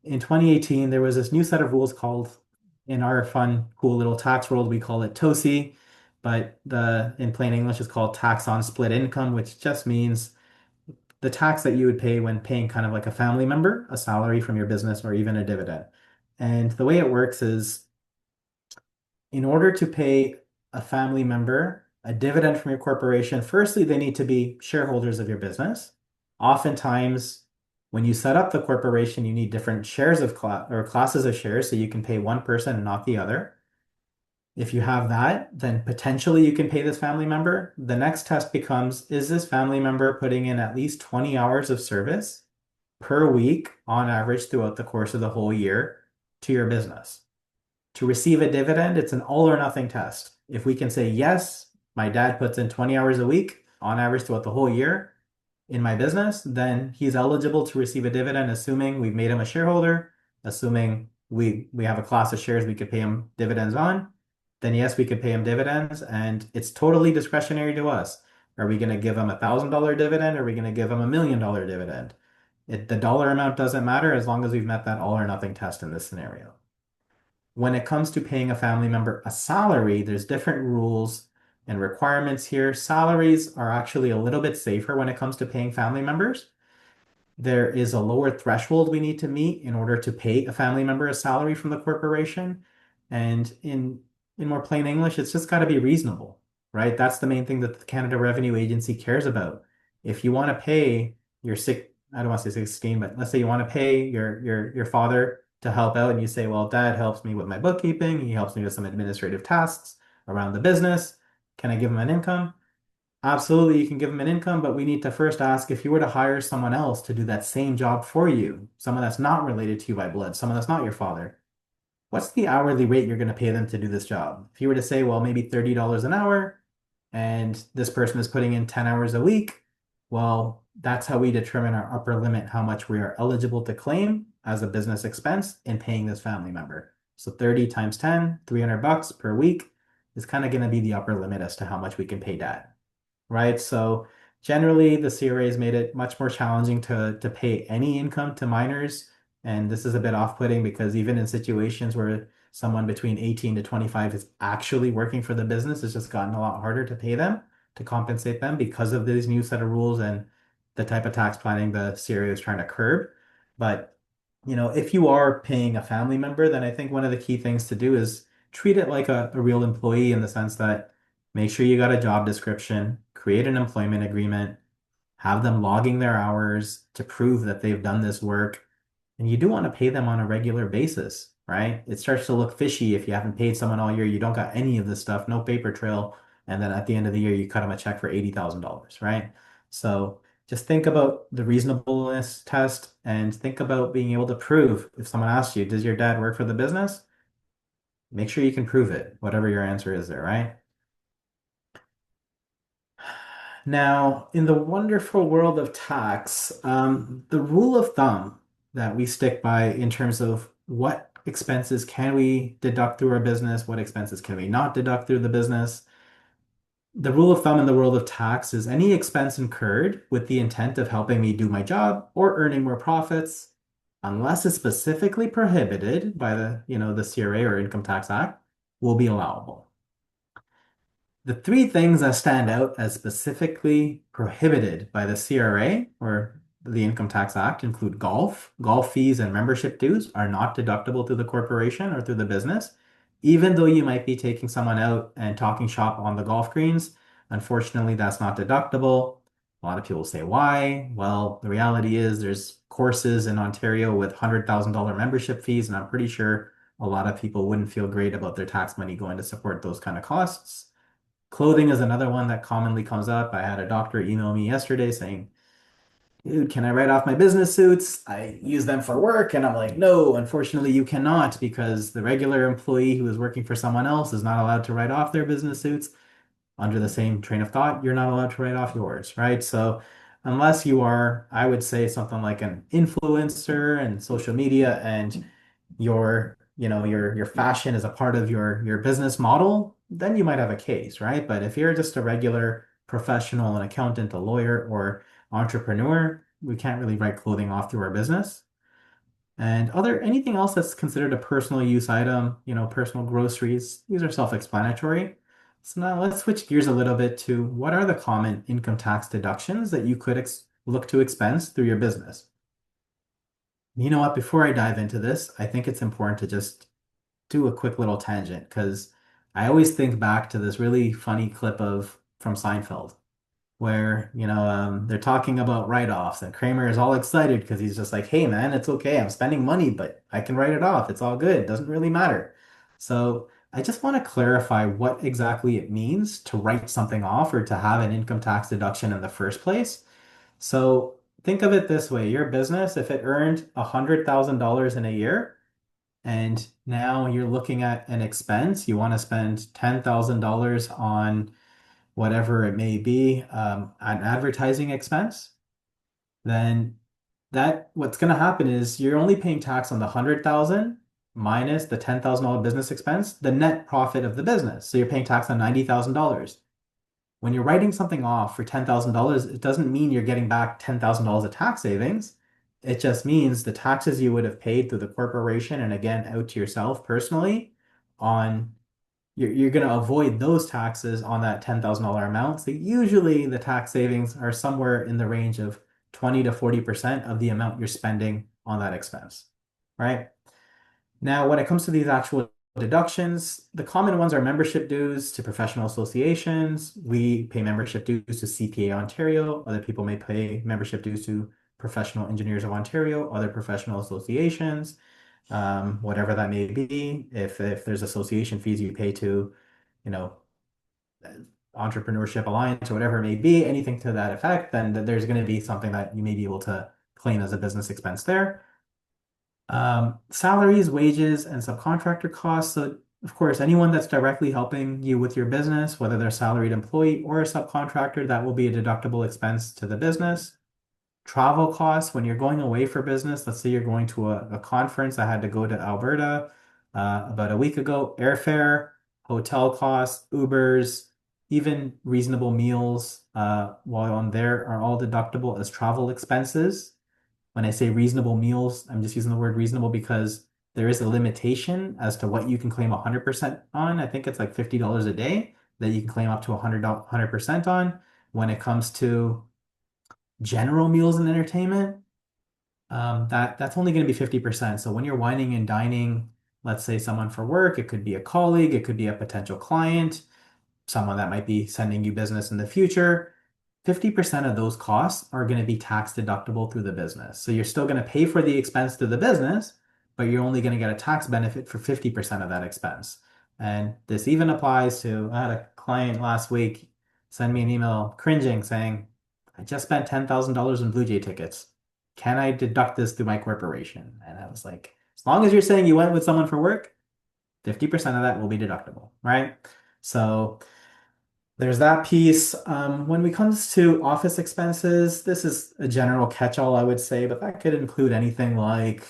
in 2018, there was this new set of rules called, in our fun, cool little tax world, we call it TOSI, but in plain English, it's called tax on split income, which just means the tax that you would pay when paying kind of like a family member, a salary from your business, or even a dividend. And the way it works is in order to pay a family member a dividend from your corporation, firstly, they need to be shareholders of your business. Oftentimes, when you set up the corporation, you need different shares of or classes of shares so you can pay one person and not the other. If you have that, then potentially you can pay this family member. The next test becomes, is this family member putting in at least 20 hours of service per week on average throughout the course of the whole year to your business? To receive a dividend, it's an all or nothing test. If we can say, yes, my dad puts in 20 hours a week on average throughout the whole year in my business, then he's eligible to receive a dividend, assuming we've made him a shareholder, assuming we have a class of shares we could pay him dividends on, then yes, we could pay him dividends, and it's totally discretionary to us. Are we going to give him $1,000 dividend? Or are we going to give him $1 million dividend? The dollar amount doesn't matter as long as we've met that all or nothing test in this scenario. When it comes to paying a family member a salary, there's different rules and requirements here. Salaries are actually a little bit safer when it comes to paying family members. There is a lower threshold we need to meet in order to pay a family member a salary from the corporation. And in more plain English, it's just got to be reasonable, right? That's the main thing that the Canada Revenue Agency cares about. If you want to pay your sick, I don't want to say 16, but let's say you want to pay your father to help out, and you say, well, dad helps me with my bookkeeping, he helps me with some administrative tasks around the business. Can I give him an income? Absolutely, you can give them an income, but we need to first ask if you were to hire someone else to do that same job for you, someone that's not related to you by blood, someone that's not your father, what's the hourly rate you're going to pay them to do this job? If you were to say, well, maybe $30 an hour, and this person is putting in 10 hours a week, well, that's how we determine our upper limit, how much we are eligible to claim as a business expense in paying this family member. So 30 times 10, $300 per week is kind of going to be the upper limit as to how much we can pay dad, right? So generally, the CRA has made it much more challenging to pay any income to minors. And this is a bit off-putting because even in situations where someone between 18 to 25 is actually working for the business, it's just gotten a lot harder to pay them, to compensate them because of these new set of rules and the type of tax planning the CRA is trying to curb. But, if you are paying a family member, then I think one of the key things to do is treat it like a real employee in the sense that make sure you got a job description, create an employment agreement, have them logging their hours to prove that they've done this work. And you do want to pay them on a regular basis, right? It starts to look fishy if you haven't paid someone all year, you don't got any of this stuff, no paper trail, and then at the end of the year you cut them a check for $80,000, right? So just think about the reasonableness test and think about being able to prove if someone asks you, does your dad work for the business? Make sure you can prove it, whatever your answer is there, right? Now, in the wonderful world of tax, the rule of thumb that we stick by in terms of what expenses can we deduct through our business, what expenses can we not deduct through the business. The rule of thumb in the world of tax is any expense incurred with the intent of helping me do my job or earning more profits, unless it's specifically prohibited by the CRA or Income Tax Act, will be allowable. The three things that stand out as specifically prohibited by the CRA or the Income Tax Act include golf. Golf fees and membership dues are not deductible to the corporation or through the business, even though you might be taking someone out and talking shop on the golf greens. Unfortunately, that's not deductible. A lot of people say, why? Well, the reality is there's courses in Ontario with $100,000 membership fees, and I'm pretty sure a lot of people wouldn't feel great about their tax money going to support those kind of costs. Clothing is another one that commonly comes up. I had a doctor email me yesterday saying, dude, can I write off my business suits? I use them for work. And I'm like, no, unfortunately, you cannot because the regular employee who is working for someone else is not allowed to write off their business suits. Under the same train of thought, you're not allowed to write off yours, right? So, unless you are, I would say something like an influencer and social media and your fashion is a part of your business model, then you might have a case, right? But if you're just a regular professional, an accountant, a lawyer, or entrepreneur, we can't really write clothing off through our business. And anything else that's considered a personal use item, personal groceries, these are self-explanatory. So now let's switch gears a little bit to what are the common income tax deductions that you could look to expense through your business. You know what? Before I dive into this, I think it's important to just do a quick little tangent because I always think back to this really funny clip of from Seinfeld where they're talking about write-offs and Kramer is all excited because he's just like, hey man, it's okay, I'm spending money but I can write it off, it's all good, it doesn't really matter. So I just want to clarify what exactly it means to write something off or to have an income tax deduction in the first place. So think of it this way, your business, if it earned $100,000 in a year and now you're looking at an expense, you want to spend $10,000 on whatever it may be, an advertising expense, then that what's going to happen is you're only paying tax on the 100,000 minus the $10,000 business expense, the net profit of the business. So you're paying tax on $90,000. When you're writing something off for $10,000, it doesn't mean you're getting back $10,000 of tax savings. It just means the taxes you would have paid through the corporation and again out to yourself personally on you're going to avoid those taxes on that $10,000 amount. So usually the tax savings are somewhere in the range of 20 to 40% of the amount you're spending on that expense, right? Now, when it comes to these actual deductions, the common ones are membership dues to professional associations. We pay membership dues to CPA Ontario. Other people may pay membership dues to Professional Engineers of Ontario, other professional associations, whatever that may be. If there's association fees you pay to, you know, Entrepreneurship Alliance or whatever it may be, anything to that effect, then there's going to be something that you may be able to claim as a business expense there. Salaries, wages, and subcontractor costs. So, of course, anyone that's directly helping you with your business, whether they're a salaried employee or a subcontractor, that will be a deductible expense to the business. Travel costs, when you're going away for business, let's say you're going to a conference. I had to go to Alberta about a week ago. Airfare, hotel costs, Ubers, even reasonable meals while on there are all deductible as travel expenses. When I say reasonable meals, I'm just using the word reasonable because there is a limitation as to what you can claim 100% on. I think it's like $50 a day that you can claim up to 100% on. When it comes to general meals and entertainment, that's only going to be 50%. So when you're wining and dining, let's say someone for work, it could be a colleague, it could be a potential client, someone that might be sending you business in the future. 50% of those costs are going to be tax deductible through the business. So you're still going to pay for the expense to the business, but you're only going to get a tax benefit for 50% of that expense. And this even applies to, I had a client last week send me an email cringing saying, I just spent $10,000 in Blue Jay tickets. Can I deduct this through my corporation? And I was like, as long as you're saying you went with someone for work, 50% of that will be deductible, right? So there's that piece. When it comes to office expenses, this is a general catch-all, I would say, but that could include anything like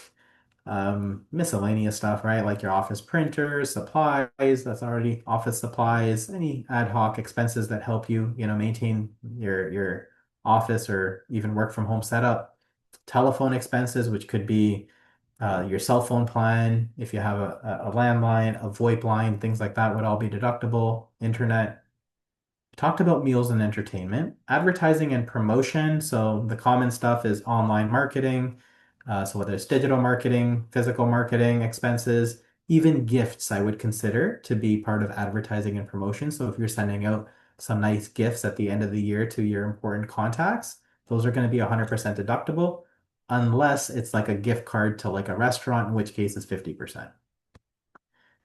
miscellaneous stuff, right? Like your office printers, supplies, that's already office supplies, any ad hoc expenses that help you, maintain your office or even work from home setup. Telephone expenses, which could be your cell phone plan, if you have a landline, a VoIP line, things like that would all be deductible. Internet. Talked about meals and entertainment, advertising and promotion. So the common stuff is online marketing. So whether it's digital marketing, physical marketing expenses, even gifts, I would consider to be part of advertising and promotion. So if you're sending out some nice gifts at the end of the year to your important contacts, those are going to be 100% deductible, unless it's like a gift card to like a restaurant, in which case it's 50%.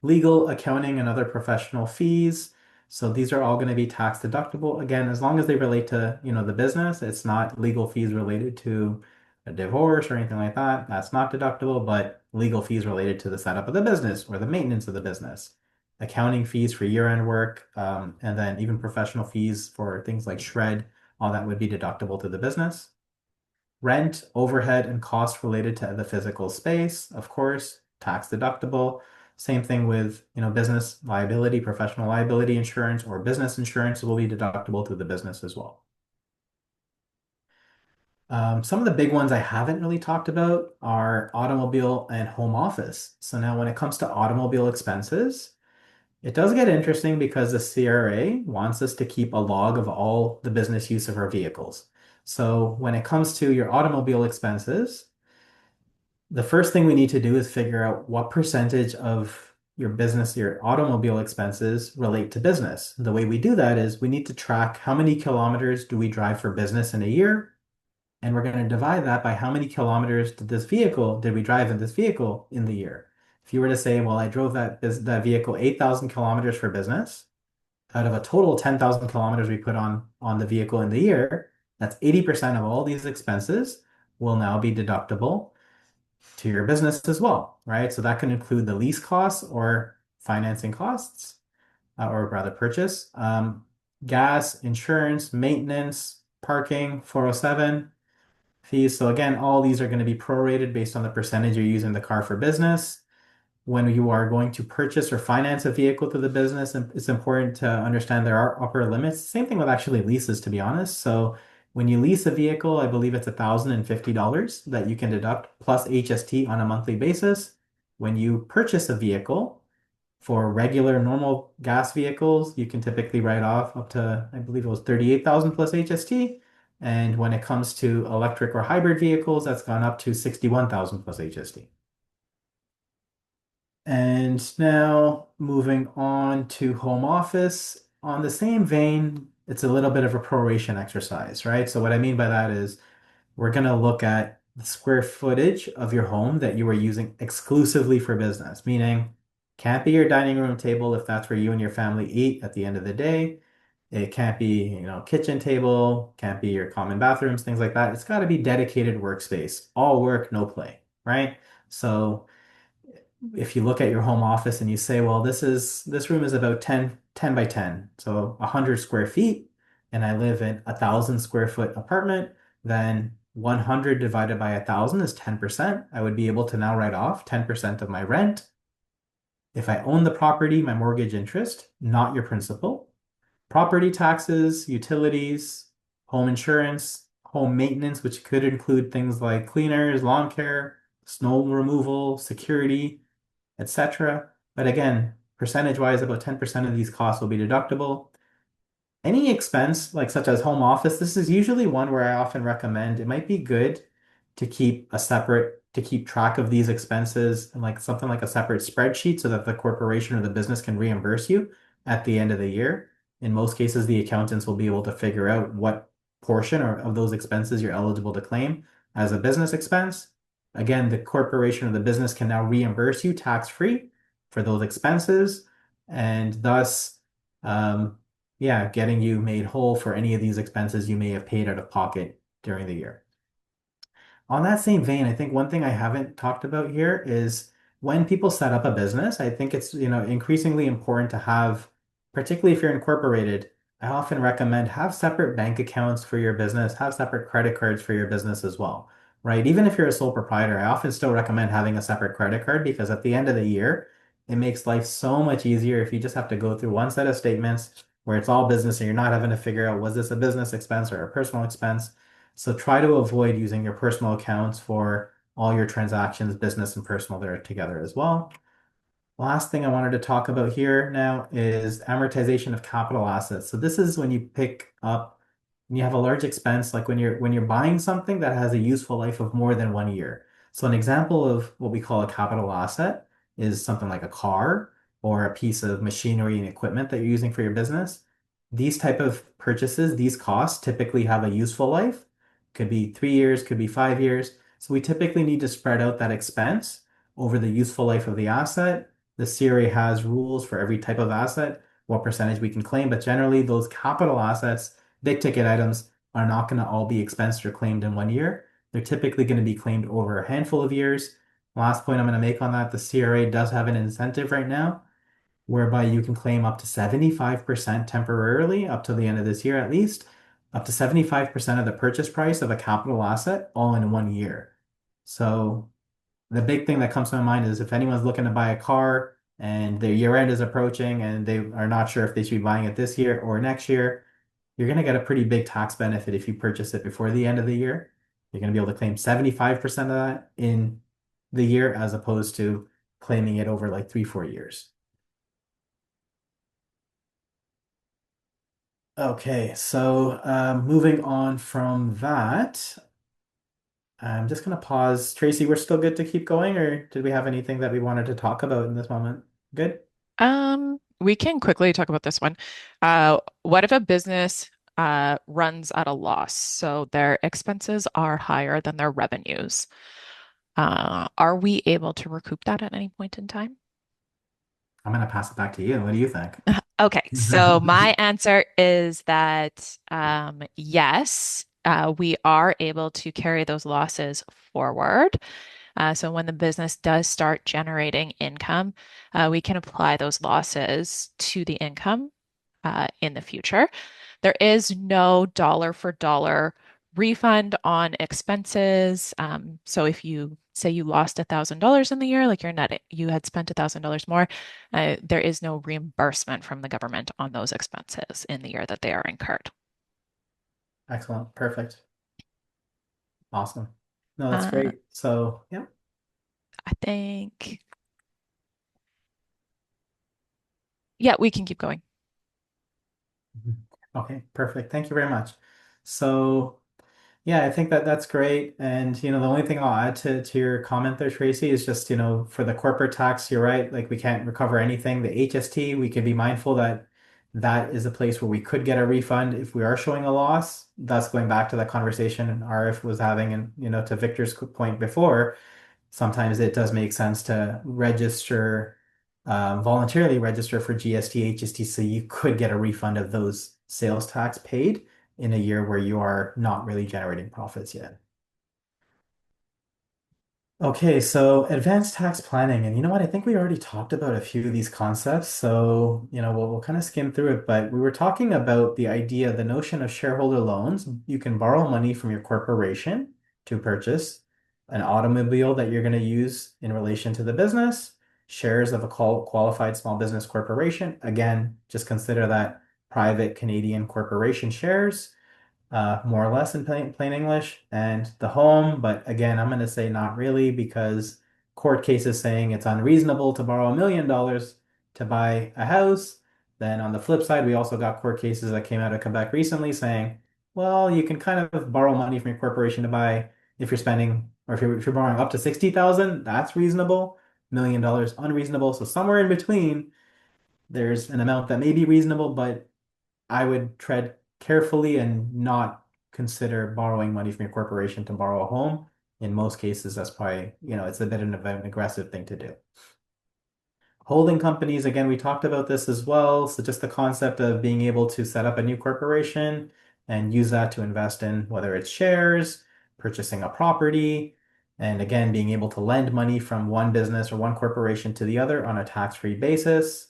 Legal, accounting, and other professional fees. So these are all going to be tax deductible. Again, as long as they relate to, the business, it's not legal fees related to a divorce or anything like that. That's not deductible, but legal fees related to the setup of the business or the maintenance of the business. Accounting fees for year-end work, and then even professional fees for things like shred, all that would be deductible to the business. Rent, overhead, and costs related to the physical space, of course, tax deductible. Same thing with, business liability, professional liability insurance, or business insurance will be deductible to the business as well. Some of the big ones I haven't really talked about are automobile and home office. So now when it comes to automobile expenses, it does get interesting because the CRA wants us to keep a log of all the business use of our vehicles. So when it comes to your automobile expenses, the first thing we need to do is figure out what percentage of your business, your automobile expenses relate to business. The way we do that is we need to track how many kilometers do we drive for business in a year, and we're going to divide that by how many kilometers did we drive in this vehicle in the year. If you were to say, well, I drove that vehicle 8,000 kilometers for business, out of a total 10,000 kilometers we put on the vehicle in the year, that's 80% of all these expenses will now be deductible to your business as well, right? So that can include the lease costs or financing costs, or rather purchase, gas, insurance, maintenance, parking, 407 fees. So again, all these are going to be prorated based on the percentage you're using the car for business. When you are going to purchase or finance a vehicle to the business, it's important to understand there are upper limits. Same thing with actually leases, to be honest. So When you lease a vehicle, I believe it's $1,050 that you can deduct plus HST on a monthly basis. When you purchase a vehicle, for regular normal gas vehicles, you can typically write off up to, I believe it was 38,000 plus HST. And when it comes to electric or hybrid vehicles, that's gone up to 61,000 plus HST. And now moving on to home office. On the same vein, it's a little bit of a proration exercise, right? So what I mean by that is we're going to look at the square footage of your home that you are using exclusively for business, meaning can't be your dining room table if that's where you and your family eat at the end of the day. It can't be, kitchen table, can't be your common bathrooms, things like that. It's got to be dedicated workspace, all work, no play, right? So if you look at your home office and you say, well, this room is about 10 by 10, so 100 square feet, and I live in 1,000 square foot apartment, then 100 divided by 1,000 is 10%. I would be able to now write off 10% of my rent. If I own the property, my mortgage interest, not your principal, property taxes, utilities, home insurance, home maintenance, which could include things like cleaners, lawn care, snow removal, security, etc. But again, percentage-wise, about 10% of these costs will be deductible. Any expense, like such as home office, this is usually one where I often recommend it might be good to keep track of these expenses and like something like a separate spreadsheet so that the corporation or the business can reimburse you at the end of the year. In most cases, the accountants will be able to figure out what portion or of those expenses you're eligible to claim as a business expense. Again, the corporation or the business can now reimburse you tax-free for those expenses, and thus, yeah, getting you made whole for any of these expenses you may have paid out of pocket during the year. On that same vein, I think one thing I haven't talked about here is when people set up a business, I think it's, increasingly important to have, particularly if you're incorporated, I often recommend have separate bank accounts for your business, have separate credit cards for your business as well, right? Even if you're a sole proprietor, I often still recommend having a separate credit card because at the end of the year, it makes life so much easier if you just have to go through one set of statements where it's all business and you're not having to figure out, was this a business expense or a personal expense? So try to avoid using your personal accounts for all your transactions, business and personal, they're together as well. Last thing I wanted to talk about here now is amortization of capital assets. So this is when you pick up, when you have a large expense, like when you're buying something that has a useful life of more than 1 year. So an example of what we call a capital asset is something like a car or a piece of machinery and equipment that you're using for your business. These type of purchases, these costs typically have a useful life. Could be 3 years, could be 5 years. So we typically need to spread out that expense over the useful life of the asset. The CRA has rules for every type of asset, what percentage we can claim, but generally those capital assets, big ticket items, are not going to all be expensed or claimed in 1 year. They're typically going to be claimed over a handful of years. Last point I'm going to make on that, the CRA does have an incentive right now whereby you can claim up to 75% temporarily up to the end of this year at least, up to 75% of the purchase price of a capital asset all in 1 year. So the big thing that comes to my mind is if anyone's looking to buy a car and their year end is approaching and they are not sure if they should be buying it this year or next year, you're going to get a pretty big tax benefit if you purchase it before the end of the year. You're going to be able to claim 75% of that in the year as opposed to claiming it over like 3, 4 years. Okay, so moving on from that, I'm just going to pause. Tracy, we're still good to keep going, or did we have anything that we wanted to talk about in this moment? Good? We can quickly talk about this one. What if a business runs at a loss? So their expenses are higher than their revenues. Are we able to recoup that at any point in time? I'm going to pass it back to you. What do you think? Okay, so my answer is that yes, we are able to carry those losses forward. So when the business does start generating income, we can apply those losses to the income in the future. There is no dollar for dollar refund on expenses. So if you say you lost $1,000 in the year, like you had spent $1,000 more, there is no reimbursement from the government on those expenses in the year that they are incurred. Excellent. Perfect. Awesome. No, that's Uh, great. So, yeah. I think, yeah, we can keep going. Mhm. Okay, perfect. Thank you very much. So, yeah, I think that that's great. And, the only thing I'll add to your comment there, Tracy, is just, for the corporate tax, you're right. Like we can't recover anything. The HST, we can be mindful that that is a place where we could get a refund if we are showing a loss. That's going back to that conversation RF was having and, to Victor's point before, sometimes it does make sense to register, voluntarily register for GST, HST, so you could get a refund of those sales tax paid in a year where you are not really generating profits yet. Okay, so advanced tax planning, and you know what? I think we already talked about a few of these concepts, so we'll kind of skim through it. But we were talking about the idea, the notion of shareholder loans. You can borrow money from your corporation to purchase an automobile that you're going to use in relation to the business, shares of a qualified small business corporation. Again, just consider that private Canadian corporation shares, more or less in plain English, and the home. But again, I'm going to say not really because court cases saying it's unreasonable to borrow $1 million to buy a house. Then on the flip side, we also got court cases that came out of Quebec recently saying, well, you can kind of borrow money from your corporation to buy if you're spending or if you're borrowing up to 60,000, that's reasonable. $1 million unreasonable. So somewhere in between, there's an amount that may be reasonable, but I would tread carefully and not consider borrowing money from your corporation to borrow a home. In most cases, that's probably, it's a bit of an aggressive thing to do. Holding companies, again, we talked about this as well. So just the concept of being able to set up a new corporation and use that to invest in whether it's shares, purchasing a property, and again, being able to lend money from one business or one corporation to the other on a tax-free basis.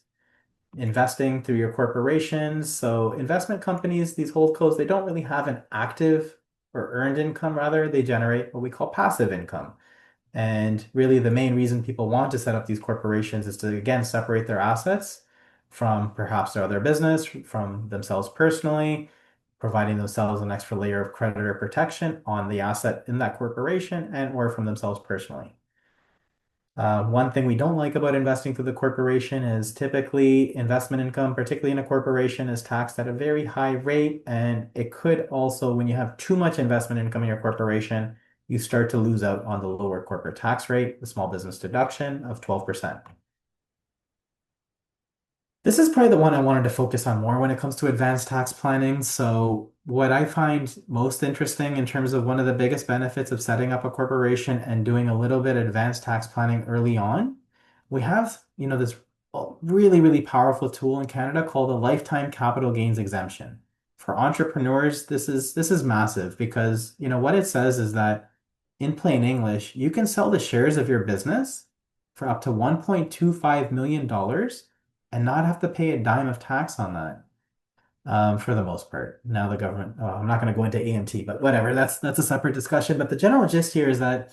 Investing through your corporations. So investment companies, these holdcos, they don't really have an active or earned income, rather, they generate what we call passive income. And really the main reason people want to set up these corporations is to, again, separate their assets from perhaps their other business, from themselves personally, providing themselves an extra layer of creditor protection on the asset in that corporation and or from themselves personally. One thing we don't like about investing through the corporation is typically investment income, particularly in a corporation, is taxed at a very high rate. And it could also, when you have too much investment income in your corporation, you start to lose out on the lower corporate tax rate, the small business deduction of 12%. This is probably the one I wanted to focus on more when it comes to advanced tax planning. So, what I find most interesting in terms of one of the biggest benefits of setting up a corporation and doing a little bit of advanced tax planning early on, we have, this really, really powerful tool in Canada called the lifetime capital gains exemption. For entrepreneurs, this is massive because, what it says is that in plain English, you can sell the shares of your business for up to $1.25 million and not have to pay a dime of tax on that, for the most part. Now the government, oh, I'm not going to go into AMT, but whatever, that's a separate discussion. But the general gist here is that,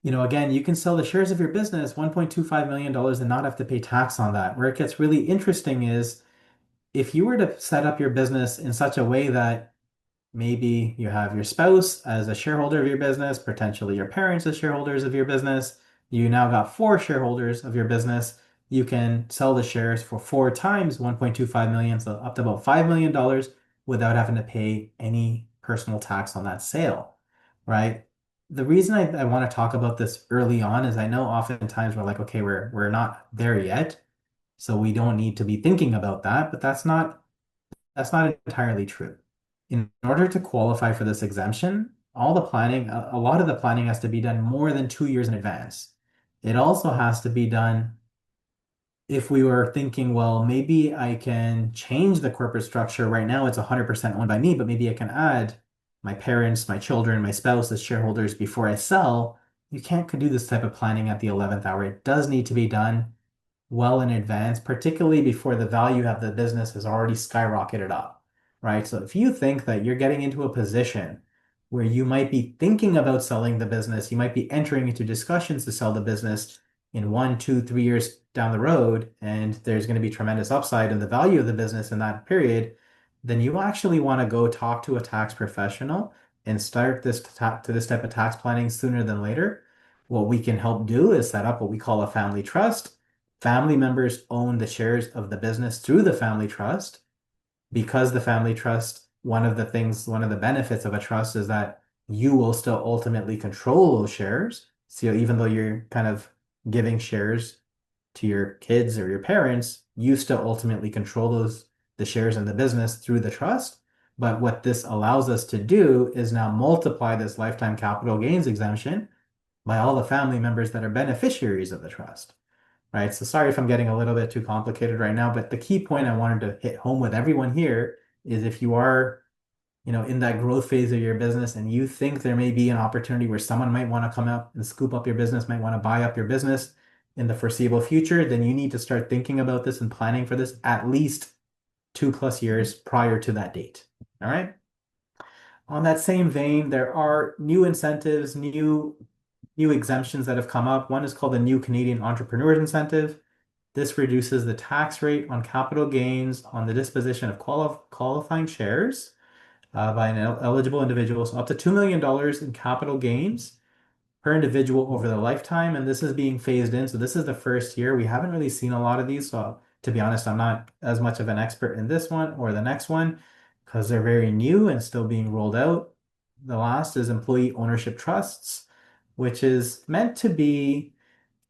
again, you can sell the shares of your business, $1.25 million, and not have to pay tax on that. Where it gets really interesting is if you were to set up your business in such a way that maybe you have your spouse as a shareholder of your business, potentially your parents as shareholders of your business. You now got four shareholders of your business. You can sell the shares for 4 times 1.25 million, so up to about $5 million without having to pay any personal tax on that sale, right? The reason I want to talk about this early on is I know oftentimes we're like, okay, we're not there yet, so we don't need to be thinking about that, but that's not entirely true. In order to qualify for this exemption, all the planning, a lot of the planning has to be done more than 2 years in advance. It also has to be done if we were thinking, well, maybe I can change the corporate structure. Right now, it's 100% owned by me, but maybe I can add my parents, my children, my spouse as shareholders before I sell. You can't do this type of planning at the 11th hour. It does need to be done well in advance, particularly before the value of the business has already skyrocketed up, right? So if you think that you're getting into a position where you might be thinking about selling the business, you might be entering into discussions to sell the business in 1, 2, 3 years down the road, and there's going to be tremendous upside in the value of the business in that period, then you actually want to go talk to a tax professional and start this type of tax planning sooner than later. What we can help do is set up what we call a family trust. Family members own the shares of the business through the family trust. Because the family trust, one of the benefits of a trust is that you will still ultimately control those shares. So even though you're kind of giving shares to your kids or your parents, you still ultimately control the shares in the business through the trust. But what this allows us to do is now multiply this lifetime capital gains exemption by all the family members that are beneficiaries of the trust. Right? So sorry if I'm getting a little bit too complicated right now, but the key point I wanted to hit home with everyone here is if you are, in that growth phase of your business and you think there may be an opportunity where someone might want to come up and scoop up your business, might want to buy up your business in the foreseeable future, then you need to start thinking about this and planning for this at least 2+ years prior to that date. All right. On that same vein, there are new incentives, new exemptions that have come up. One is called the New Canadian Entrepreneurs Incentive. This reduces the tax rate on capital gains on the disposition of qualifying shares by an eligible individual. So up to $2 million in capital gains per individual over the lifetime. And this is being phased in. So this is the first year. We haven't really seen a lot of these. So to be honest, I'm not as much of an expert in this one or the next one because they're very new and still being rolled out. The last is employee ownership trusts, which is meant to be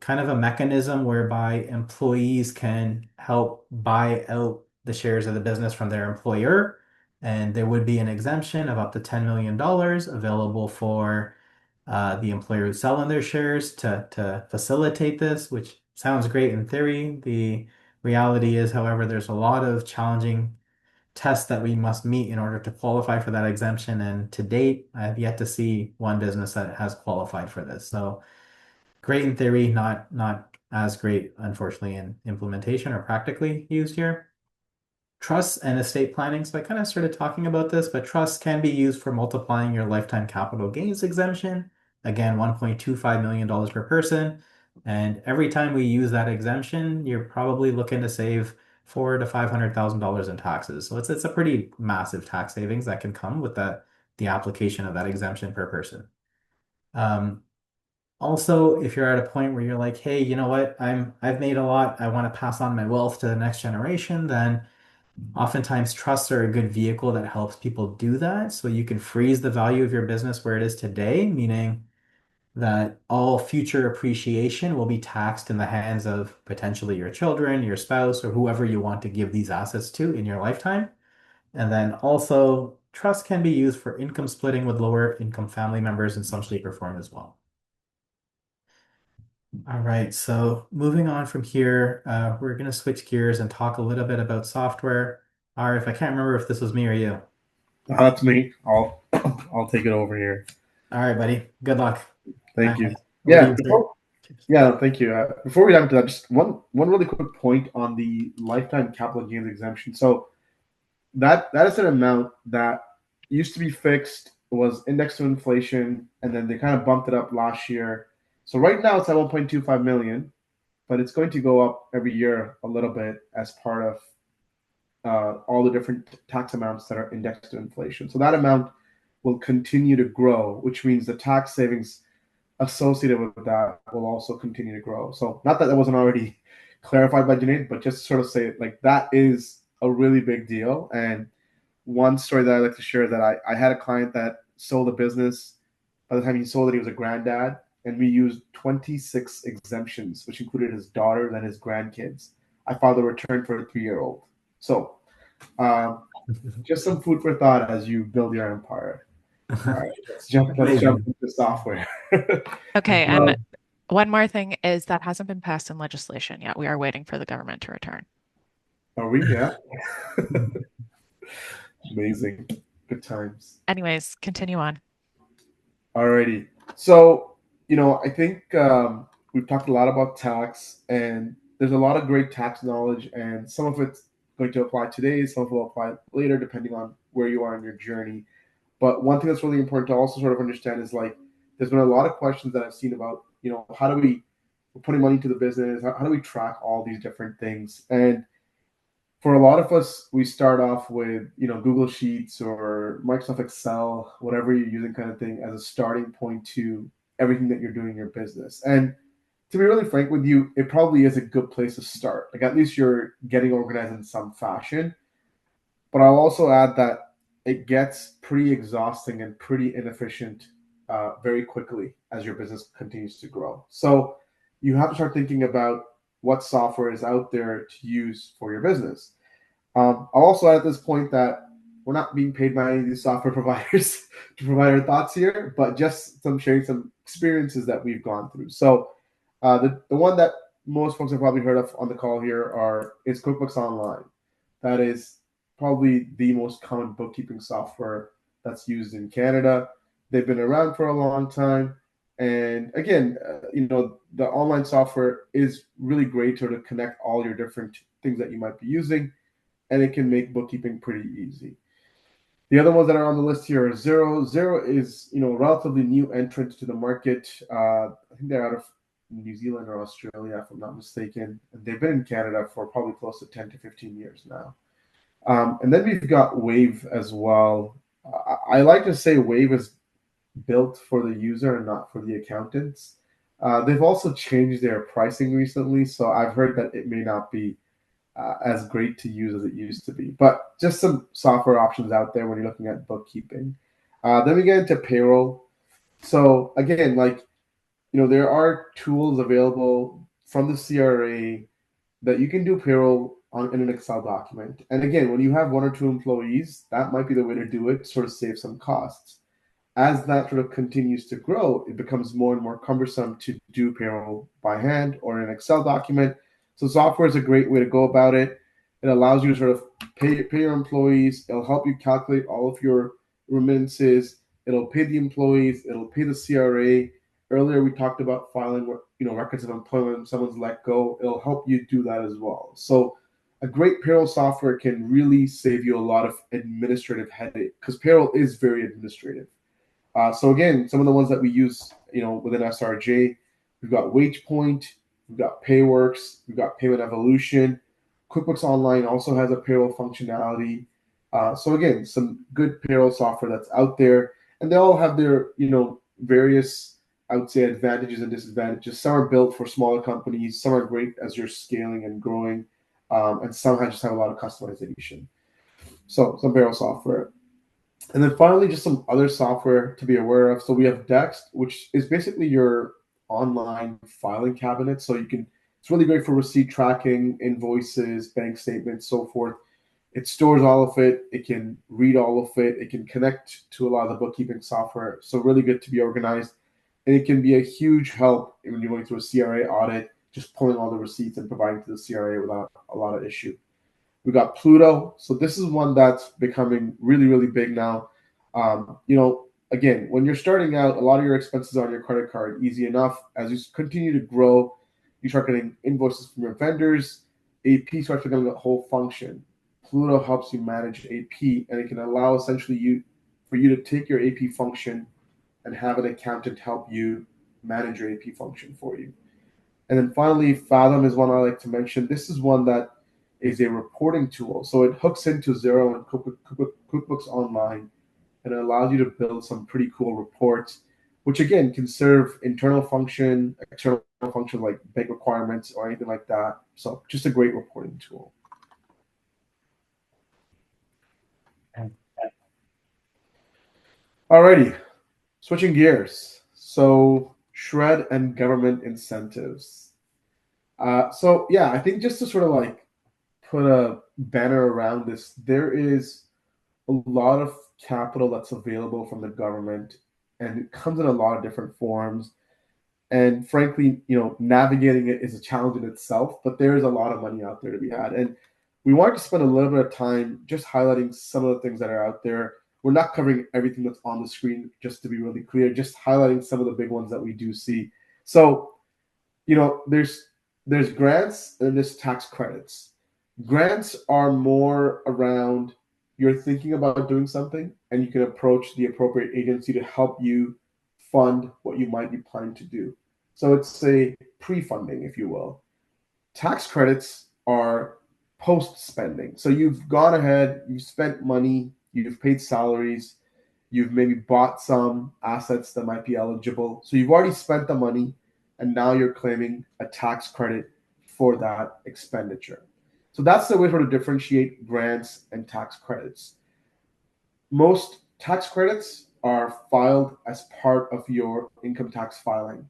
kind of a mechanism whereby employees can help buy out the shares of the business from their employer. And there would be an exemption of up to $10 million available for the employer who's selling their shares to facilitate this, which sounds great in theory. The reality is, however, there's a lot of challenging tests that we must meet in order to qualify for that exemption. And to date, I have yet to see one business that has qualified for this. So great in theory, not as great, unfortunately, in implementation or practically used here. Trusts and estate planning. So I kind of started talking about this, but trusts can be used for multiplying your lifetime capital gains exemption. Again, $1.25 million per person. And every time we use that exemption, you're probably looking to save $400,000 to $500,000 in taxes. So it's a pretty massive tax savings that can come with the application of that exemption per person. Also, if you're at a point where you're like, hey, you know what, I've made a lot, I want to pass on my wealth to the next generation, then oftentimes trusts are a good vehicle that helps people do that. So you can freeze the value of your business where it is today, meaning that all future appreciation will be taxed in the hands of potentially your children, your spouse, or whoever you want to give these assets to in your lifetime. And then also, trust can be used for income splitting with lower income family members in some shape or form as well. All right, so moving on from here, we're going to switch gears and talk a little bit about software. Arif, I can't remember if this was me or you. That's me. I'll take it over here. All right, buddy. Good luck. Thank you. Over to Yeah. you, sir. Yeah. Thank you. Before we dive into that, just one really quick point on the lifetime capital gains exemption. So that is an amount that used to be fixed, was indexed to inflation, and then they kind of bumped it up last year. So right now it's at 1.25 million, but it's going to go up every year a little bit as part of all the different tax amounts that are indexed to inflation. So that amount will continue to grow, which means the tax savings associated with that will also continue to grow. So not that wasn't already clarified by Junaid, but just to sort of say like that is a really big deal. And one story that I like to share is that I had a client that sold a business. By the time he sold it, he was a granddad, and we used 26 exemptions, which included his daughters and his grandkids. I filed a return for a 3-year-old. So just some food for thought as you build your empire. All right, let's jump Amazing. into software. Okay, and one more thing is that hasn't been passed in legislation yet. We are waiting for the government to return. Are we? Yeah. Amazing. Good times. Anyways, continue on. Alrighty. So, I think we've talked a lot about tax, and there's a lot of great tax knowledge, and some of it's going to apply today, some of it will apply later, depending on where you are in your journey. But one thing that's really important to also sort of understand is like, there's been a lot of questions that I've seen about, how do we're putting money into the business? How do we track all these different things? And for a lot of us, we start off with, Google Sheets or Microsoft Excel, whatever you're using kind of thing, as a starting point to everything that you're doing in your business. And to be really frank with you, it probably is a good place to start. Like, at least you're getting organized in some fashion. But I'll also add that it gets pretty exhausting and pretty inefficient very quickly as your business continues to grow. So you have to start thinking about what software is out there to use for your business. I'll also add at this point that we're not being paid by any of these software providers to provide our thoughts here, but just some sharing some experiences that we've gone through. So the one that most folks have probably heard of on the call here is QuickBooks Online. That is probably the most common bookkeeping software that's used in Canada. They've been around for a long time. And again, the online software is really great to connect all your different things that you might be using, and it can make bookkeeping pretty easy. The other ones that are on the list here are Xero. Xero is, a relatively new entrant to the market. I think they're out of New Zealand or Australia, if I'm not mistaken. And they've been in Canada for probably close to 10 to 15 years now. And then we've got Wave as well. I like to say Wave is built for the user and not for the accountants. They've also changed their pricing recently, so I've heard that it may not be as great to use as it used to be. But just some software options out there when you're looking at bookkeeping. Then we get into payroll. So again, there are tools available from the CRA that you can do payroll in an Excel document. And again, when you have one or two employees, that might be the way to do it, sort of save some costs. As that sort of continues to grow, it becomes more and more cumbersome to do payroll by hand or in an Excel document. So software is a great way to go about it. It allows you to sort of pay your employees. It'll help you calculate all of your remittances. It'll pay the employees. It'll pay the CRA. Earlier, we talked about filing, records of employment when someone's let go. It'll help you do that as well. So a great payroll software can really save you a lot of administrative headache, because payroll is very administrative. So again, some of the ones that we use, within SRJ, we've got WagePoint, we've got Payworks, we've got Payment Evolution. QuickBooks Online also has a payroll functionality. So again, some good payroll software that's out there, and they all have their, various, I would say, advantages and disadvantages. Some are built for smaller companies, some are great as you're scaling and growing, and some just have a lot of customization. So some payroll software. And then finally, just some other software to be aware of. So we have Dext, which is basically your online filing cabinet. So it's really great for receipt tracking, invoices, bank statements, so forth. It stores all of it. It can read all of it. It can connect to a lot of the bookkeeping software. So really good to be organized. And it can be a huge help when you're going through a CRA audit, just pulling all the receipts and providing to the CRA without a lot of issue. We got Pluto. So this is one that's becoming really, really big now. Again, when you're starting out, a lot of your expenses are on your credit card, easy enough. As you continue to grow, you start getting invoices from your vendors. AP starts becoming a whole function. Pluto helps you manage AP, and it can allow essentially for you to take your AP function and have an accountant help you manage your AP function for you. And then finally, Fathom is one I like to mention. This is one that is a reporting tool. So it hooks into Xero and QuickBooks Online, and it allows you to build some pretty cool reports, which again can serve internal function, external function like bank requirements or anything like that. So just a great reporting tool. Alrighty, switching gears. So SHRED and government incentives. So yeah, I think just to sort of put a banner around this, there is a lot of capital that's available from the government, and it comes in a lot of different forms. And frankly, navigating it is a challenge in itself, but there is a lot of money out there to be had. And we wanted to spend a little bit of time just highlighting some of the things that are out there. We're not covering everything that's on the screen, just to be really clear, just highlighting some of the big ones that we do see. So, there's grants and there's tax credits. Grants are more around you're thinking about doing something, and you can approach the appropriate agency to help you fund what you might be planning to do. So it's a pre-funding, if you will. Tax credits are post spending. So you've gone ahead, you've spent money, you've paid salaries, you've maybe bought some assets that might be eligible. So you've already spent the money, and now you're claiming a tax credit for that expenditure. So that's the way to differentiate grants and tax credits. Most tax credits are filed as part of your income tax filing.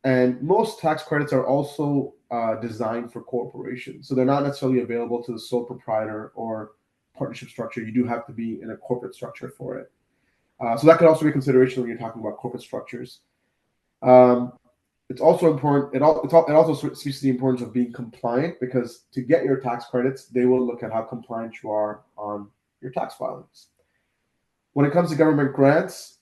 And most tax credits are also designed for corporations. So they're not necessarily available to the sole proprietor or partnership structure. You do have to be in a corporate structure for it. So that could also be a consideration when you're talking about corporate structures. It's also important. It also speaks to the importance of being compliant, because to get your tax credits, they will look at how compliant you are on your tax filings. When it comes to government grants,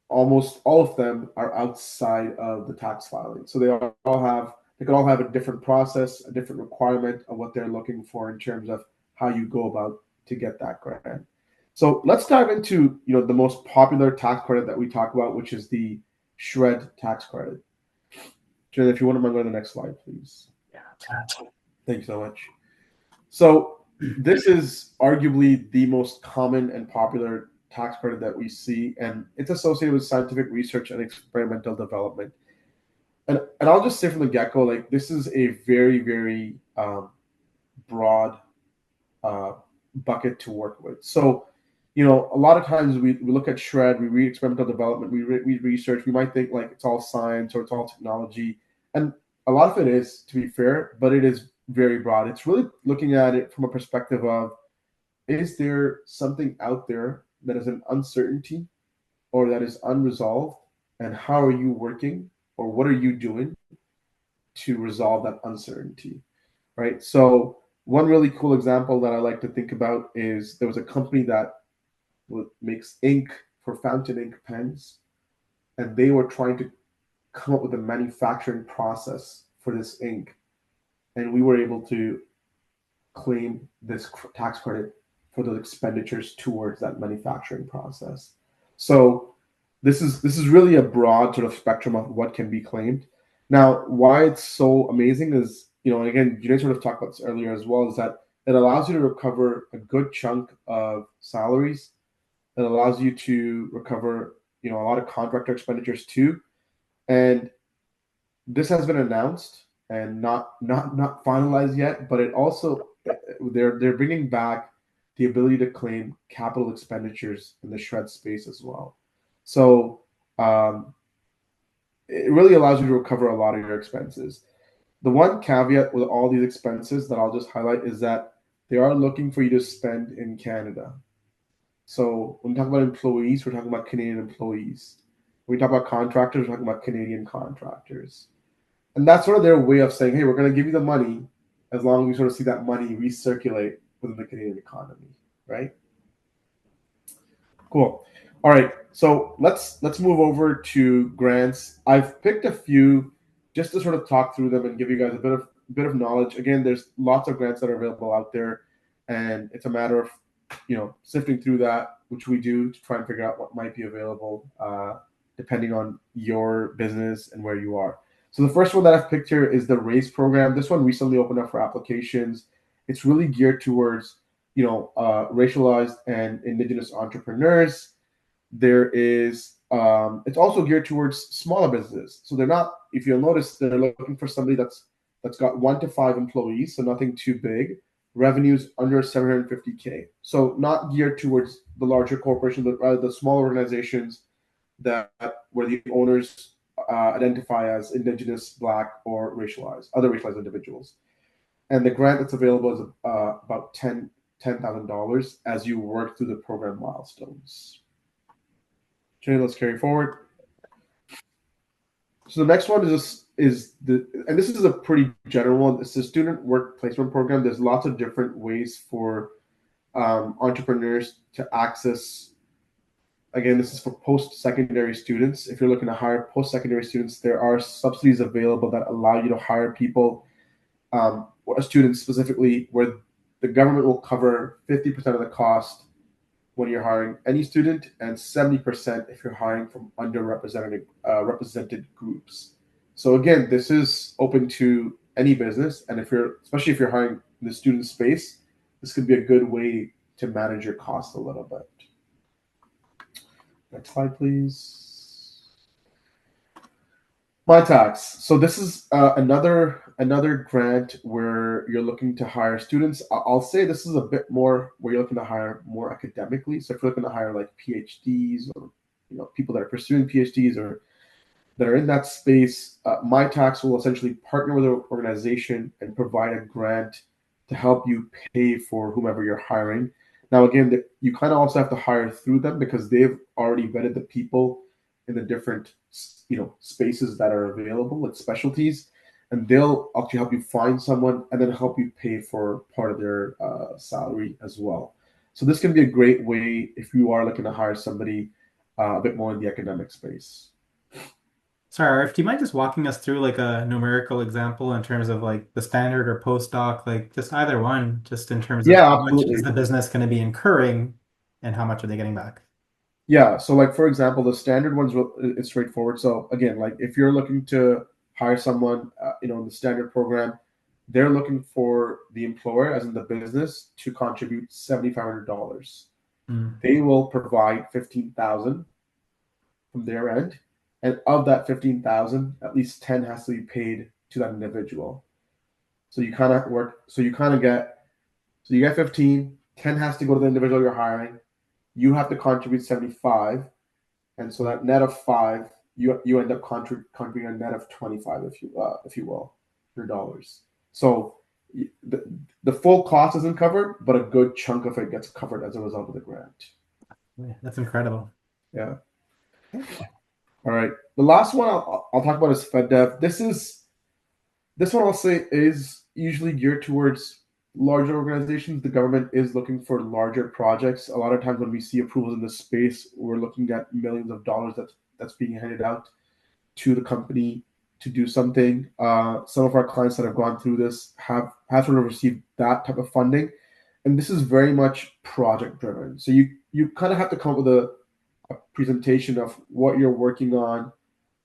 almost all of them are outside of the tax filing. So they could all have a different process, a different requirement of what they're looking for in terms of how you go about to get that grant. So let's dive into the most popular tax credit that we talk about, which is the SHRED tax credit. Jen, if you wouldn't mind going to the next slide, please. Yeah. Thank you so much. So this is arguably the most common and popular tax credit that we see, and it's associated with scientific research and experimental development. And I'll just say from the get-go, like, this is a very, very broad bucket to work with. So, a lot of times we look at SHRED, we read experimental development, we read research, we might think like it's all science or it's all technology. And a lot of it is, to be fair, but it is very broad. It's really looking at it from a perspective of, is there something out there that is an uncertainty or that is unresolved? And how are you working, or what are you doing to resolve that uncertainty? Right. So one really cool example that I like to think about is there was a company that makes ink for fountain ink pens, and they were trying to come up with a manufacturing process for this ink, and we were able to claim this tax credit for those expenditures towards that manufacturing process. So this is really a broad sort of spectrum of what can be claimed. Now, why it's so amazing is, and again, Junaid sort of talked about this earlier as well, is that it allows you to recover a good chunk of salaries. It allows you to recover, a lot of contractor expenditures too. And this has been announced and not finalized yet, but it also, they're bringing back the ability to claim capital expenditures in the SHRED space as well. So it really allows you to recover a lot of your expenses. The one caveat with all these expenses that I'll just highlight is that they are looking for you to spend in Canada. So when we talk about employees, we're talking about Canadian employees. When we talk about contractors, we're talking about Canadian contractors. And that's sort of their way of saying, hey, we're going to give you the money as long as we sort of see that money recirculate within the Canadian economy, right? Cool. All right, so let's move over to grants. I've picked a few just to sort of talk through them and give you guys a bit of knowledge. Again, there's lots of grants that are available out there, and it's a matter of sifting through that, which we do, to try and figure out what might be available depending on your business and where you are. So the first one that I've picked here is the RAISE program. This one recently opened up for applications. It's really geared towards racialized and Indigenous entrepreneurs. There is it's also geared towards smaller businesses. So they're not, if you'll notice, they're looking for somebody that's got 1 to 5 employees, so nothing too big. Revenues under 750K. So not geared towards the larger corporations, but rather the smaller organizations that where the owners identify as Indigenous, Black, or other racialized individuals. And the grant that's available is about $10,000 as you work through the program milestones. Okay, let's carry forward. So the next one is and this is a pretty general one. It's the student work placement program. There's lots of different ways for entrepreneurs to access. Again, this is for post-secondary students. If you're looking to hire post-secondary students, there are subsidies available that allow you to hire people, students specifically, where the government will cover 50% of the cost when you're hiring any student, and 70% if you're hiring from underrepresented represented groups. So again, this is open to any business, and especially if you're hiring in the student space, this could be a good way to manage your costs a little bit. Next slide, please. My tax. So this is another grant where you're looking to hire students. I'll say this is a bit more where you're looking to hire more academically. So if you're looking to hire like PhDs or people that are pursuing PhDs or that are in that space, My Tax will essentially partner with an organization and provide a grant to help you pay for whomever you're hiring. Now, again, you kind of also have to hire through them because they've already vetted the people in the different spaces that are available, like specialties, and they'll actually help you find someone and then help you pay for part of their salary as well. So this can be a great way if you are looking to hire somebody a bit more in the academic space. Sorry, Arif, do you mind just walking us through like a numerical example in terms of like the standard or postdoc, like just either one, just in terms of Yeah, how much is absolutely. the business going to be incurring and how much are they getting back? Yeah, so like for example, the standard one's is straightforward. So again, like if you're looking to hire someone, in the standard program, they're looking for the employer, as in the business, to contribute $7,500. Mm. They will provide 15,000 from their end, and of that 15,000, at least 10 has to be paid to that individual. So you kind of work. So you kind of get. So you get 15. 10 has to go to the individual you're hiring. You have to contribute 75. And so that net of five, you end up contributing a net of 25, if you will, your dollars. So the full cost isn't covered, but a good chunk of it gets covered as a result of the grant. Yeah, that's incredible. Yeah. All right. The last one I'll talk about is FedDev. This one I'll say is usually geared towards larger organizations. The government is looking for larger projects. A lot of times when we see approvals in this space, we're looking at millions of dollars that's being handed out to the company to do something. Some of our clients that have gone through this have sort of received that type of funding, and this is very much project driven. So you kind of have to come up with a presentation of what you're working on,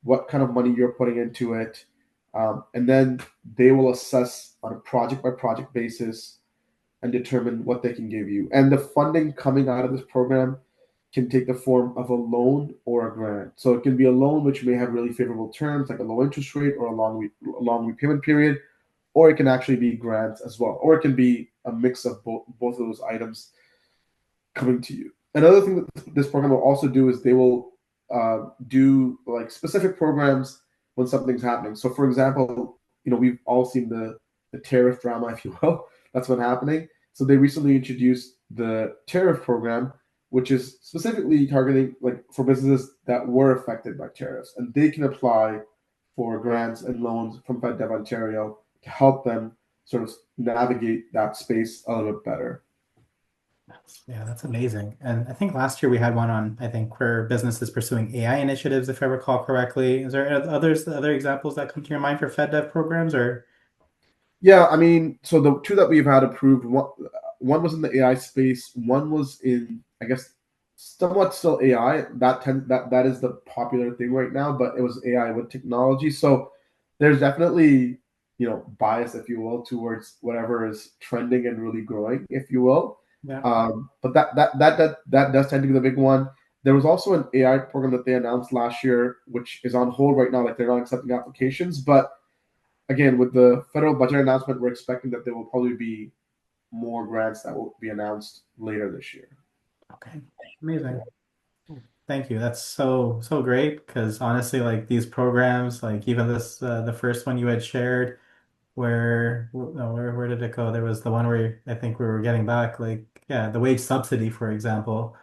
what kind of money you're putting into it, and then they will assess on a project by project basis and determine what they can give you. And the funding coming out of this program can take the form of a loan or a grant. So it can be a loan which may have really favorable terms, like a low interest rate or a long repayment period, or it can actually be grants as well, or it can be a mix of both of those items coming to you. Another thing that this program will also do is they will do like specific programs when something's happening. So, for example, we've all seen the tariff drama, if you will. That's been happening. So they recently introduced the tariff program, which is specifically targeting like for businesses that were affected by tariffs, and they can apply for grants and loans from FedDev Ontario to help them sort of navigate that space a little bit better. Yeah, that's amazing. And I think last year we had one on, I think, where businesses pursuing AI initiatives, if I recall correctly. Is there other examples that come to your mind for FedDev programs or? Yeah, I mean, so the two that we've had approved, one was in the AI space, one was in, I guess, somewhat still AI. That is the popular thing right now, but it was AI with technology. So there's definitely, bias, if you will, towards whatever is trending and really growing, if you will. Yeah. But that does tend to be the big one. There was also an AI program that they announced last year, which is on hold right now. Like they're not accepting applications, but again, with the federal budget announcement, we're expecting that there will probably be more grants that will be announced later this year. Okay. Amazing. Thank you. That's so great because honestly, like these programs, like even this the first one you had shared, where no, where did it go? There was the one where I think we were getting back, like yeah, the wage subsidy, for example,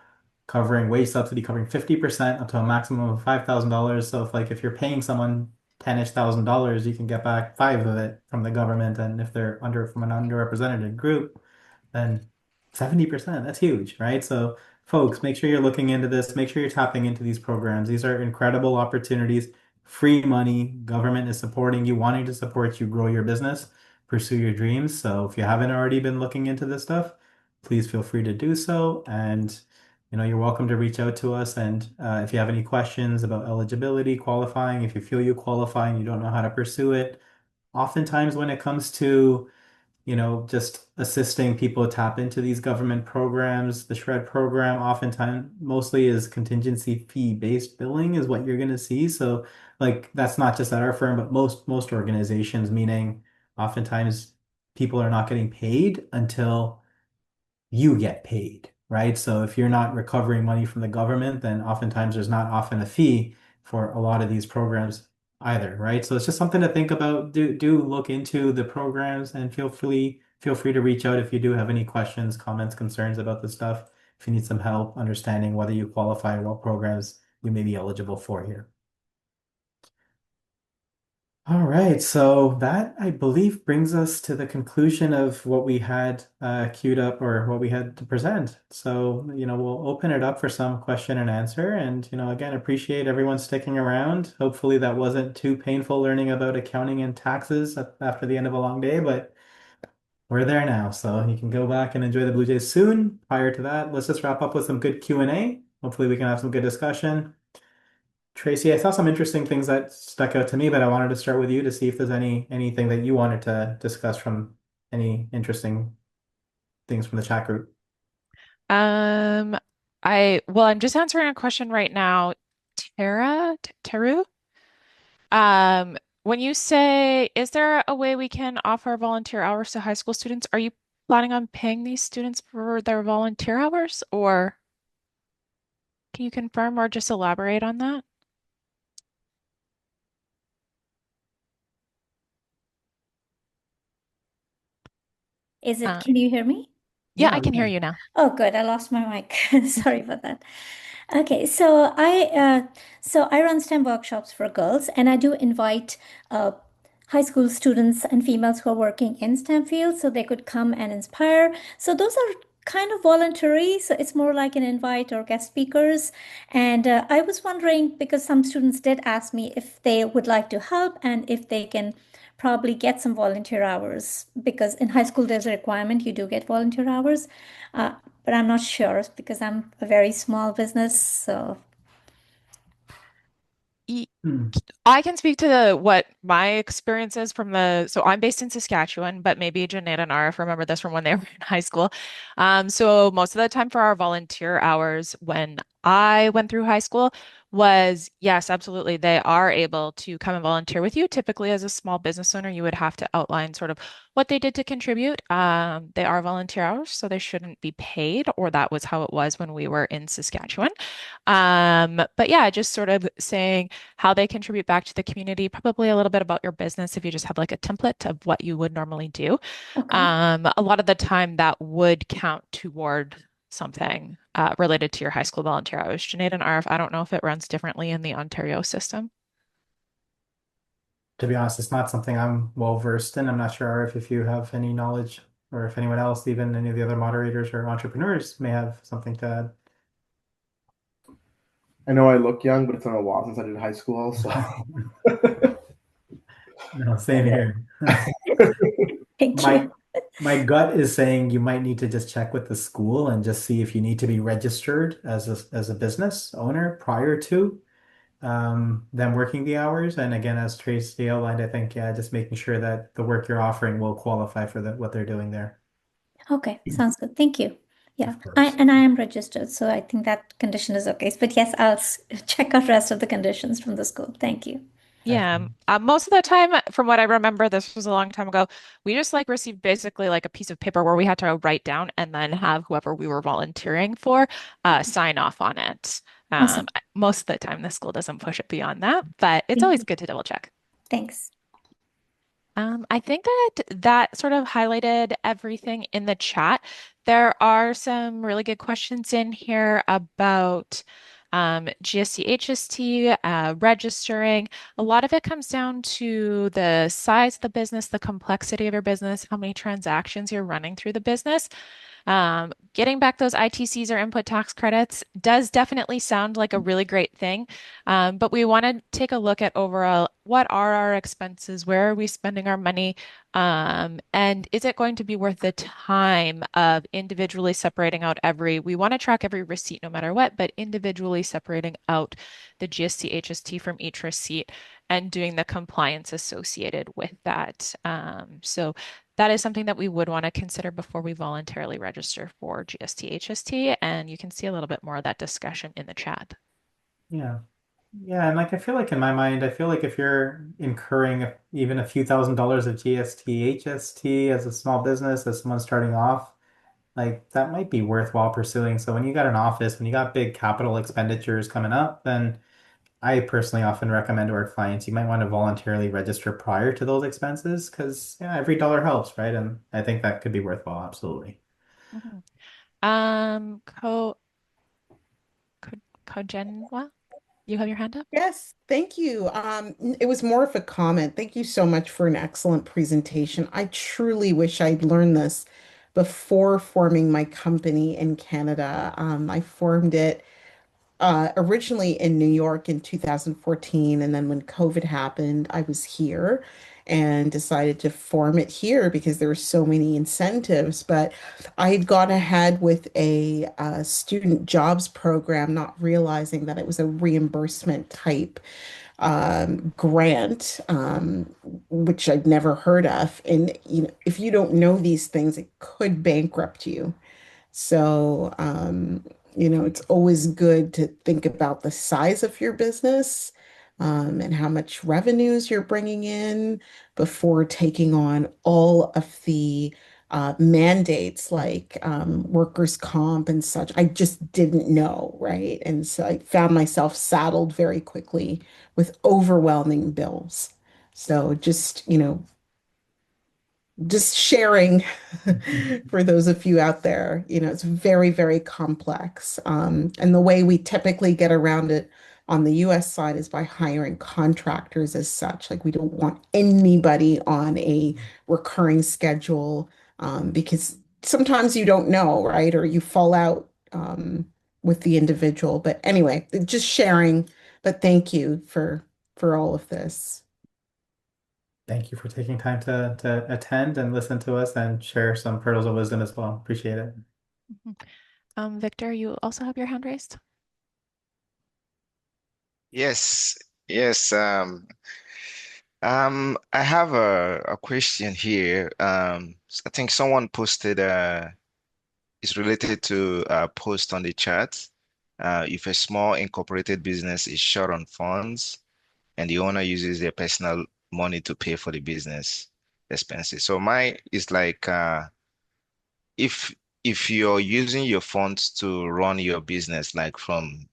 covering wage subsidy covering 50% up to a maximum of $5,000. So if you're paying someone 10-ish thousand dollars, you can get back five of it from the government, and if they're from an underrepresented group, then 70%, that's huge, right? So folks, make sure you're looking into this, make sure you're tapping into these programs. These are incredible opportunities, free money. Government is supporting you, wanting to support you grow your business, pursue your dreams. So if you haven't already been looking into this stuff, please feel free to do so. And you're welcome to reach out to us. And if you have any questions about eligibility, qualifying, if you feel you qualify and you don't know how to pursue it, oftentimes when it comes to just assisting people tap into these government programs. The SHRED program oftentimes mostly is contingency fee based billing is what you're going to see. So like that's not just at our firm, but most organizations, meaning oftentimes people are not getting paid until you get paid, right? So if you're not recovering money from the government, then oftentimes there's not often a fee for a lot of these programs either, right? So it's just something to think about. Do look into the programs and feel free to reach out if you do have any questions, comments, concerns about this stuff. If you need some help understanding whether you qualify and what programs you may be eligible for here. All right, so that I believe brings us to the conclusion of what we had queued up or what we had to present. So, we'll open it up for some question and answer. And, again, appreciate everyone sticking around. Hopefully that wasn't too painful learning about accounting and taxes after the end of a long day, but we're there now. So you can go back and enjoy the Blue Jays soon. Prior to that, let's just wrap up with some good Q&A. Hopefully we can have some good discussion. Tracy, I saw some interesting things that stuck out to me, but I wanted to start with you to see if there's anything that you wanted to discuss from any interesting things from the chat group. Um, I'm just answering a question right now. Teru? When you say, is there a way we can offer volunteer hours to high school students? Are you planning on paying these students for their volunteer hours, or can you confirm or just elaborate on that? Uh, Can you hear me? yeah, Yeah, I can hear yeah. you now. Oh, good. I lost my mic. Sorry about that. Okay, so I run STEM workshops for girls, and I do invite uh, high school students and females who are working in STEM fields, so they could come and inspire. So those are kind of voluntary, so it's more like an invite or guest speakers. And I was wondering because some students did ask me if they would like to help and if they can probably get some volunteer hours because in high school there's a requirement you do get volunteer hours. Uh, but I'm not sure because I'm a very small business. So, Y- Hmm. I can speak to what my experience is so I'm based in Saskatchewan, but maybe Janae and Arif remember this from when they were in high school. So most of the time for our volunteer hours when I went through high school was yes, absolutely. They are able to come and volunteer with you. Typically, as a small business owner, you would have to outline sort of what they did to contribute. They are volunteer hours, so they shouldn't be paid, or that was how it was when we were in Saskatchewan. But yeah, just sort of saying how they contribute back to the community, probably a little bit about your business if you just have like a template of what you would normally do. okay. A lot of the time that would count toward something related to your high school volunteer hours. Junaid and Arif, I don't know if it runs differently in the Ontario system. To be honest, it's not something I'm well versed in. I'm not sure if you have any knowledge or if anyone else, even any of the other moderators or entrepreneurs may have something to I know I look young, but it's been a while since I did high school, so add. No, same here. Thank My you. my gut is saying you might need to just check with the school and just see if you need to be registered as a business owner prior to them working the hours. And again, as Tracy outlined, I think yeah, just making sure that the work you're offering will qualify for what they're doing there. Okay, sounds good. Thank you. Yeah, Of course. I am registered, so I think that condition is okay. But yes, check out rest of the conditions from the school. Thank you. Yeah, Excellent. most of the time, from what I remember, this was a long time ago, we just like received basically like a piece of paper where we had to write down and then have whoever we were volunteering for sign off on it. Awesome. Most of the time, the school doesn't push it beyond that, but it's Thank always you. good to double check. Thanks. I think that sort of highlighted everything in the chat. There are some really good questions in here about GST, HST, registering. A lot of it comes down to the size of the business, the complexity of your business, how many transactions you're running through the business. Getting back those ITCs or input tax credits does definitely sound like a really great thing. But we want to take a look at overall what are our expenses? Where are we spending our money? And is it going to be worth the time of individually separating out we want to track every receipt no matter what, but individually separating out the GST, HST from each receipt and doing the compliance associated with that. So that is something that we would want to consider before we voluntarily register for GST, HST, and you can see a little bit more of that discussion in the chat. Yeah. Yeah, and like I feel like in my mind, I feel like if you're incurring even a few $1,000s of GST, HST as a small business, as someone starting off, like that might be worthwhile pursuing. So when you got an office, when you got big capital expenditures coming up, then I personally often recommend to our clients, you might want to voluntarily register prior to those expenses because yeah, every dollar helps, right? And I think that could be worthwhile, absolutely. Mhm. Um, Ko Ko Kojenwa, you have your hand up? Yes, thank you. It was more of a comment. Thank you so much for an excellent presentation. I truly wish I'd learned this before forming my company in Canada. I formed it originally in New York in 2014. And then when COVID happened, I was here and decided to form it here because there were so many incentives. But I had gone ahead with a student jobs program, not realizing that it was a reimbursement type grant, which I'd never heard of. And if you don't know these things, it could bankrupt you. So, it's always good to think about the size of your business, and how much revenues you're bringing in before taking on all of the mandates like workers' comp and such. I just didn't know, right? And so I found myself saddled very quickly with overwhelming bills. So just sharing for those of you out there, it's very, very complex. And the way we typically get around it on the US side is by hiring contractors as such. Like we don't want anybody on a recurring schedule, because sometimes you don't know, right? Or you fall out with the individual. But anyway, just sharing. But thank you for all of this. Thank you for taking time to attend and listen to us and share some pearls of wisdom as well. Appreciate it. Mhm. Victor, you also have your hand raised. Yes, yes. I have a question here. I think someone posted it's related to a post on the chat. If a small incorporated business is short on funds and the owner uses their personal money to pay for the business expenses. So mine is like if if you're using your funds to run your business like from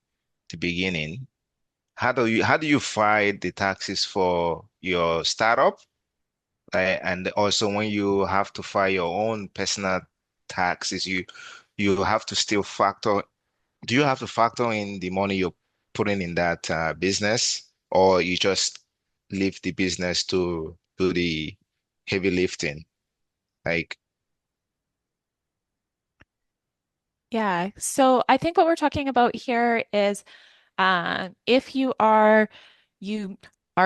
the beginning, how do you file the taxes for your startup? And also when you have to file your own personal taxes, you have to still factor. Do you have to factor in the money you're putting in that business, or you just leave the business to do the heavy lifting? Like, Yeah, so I think what we're talking about here is if you are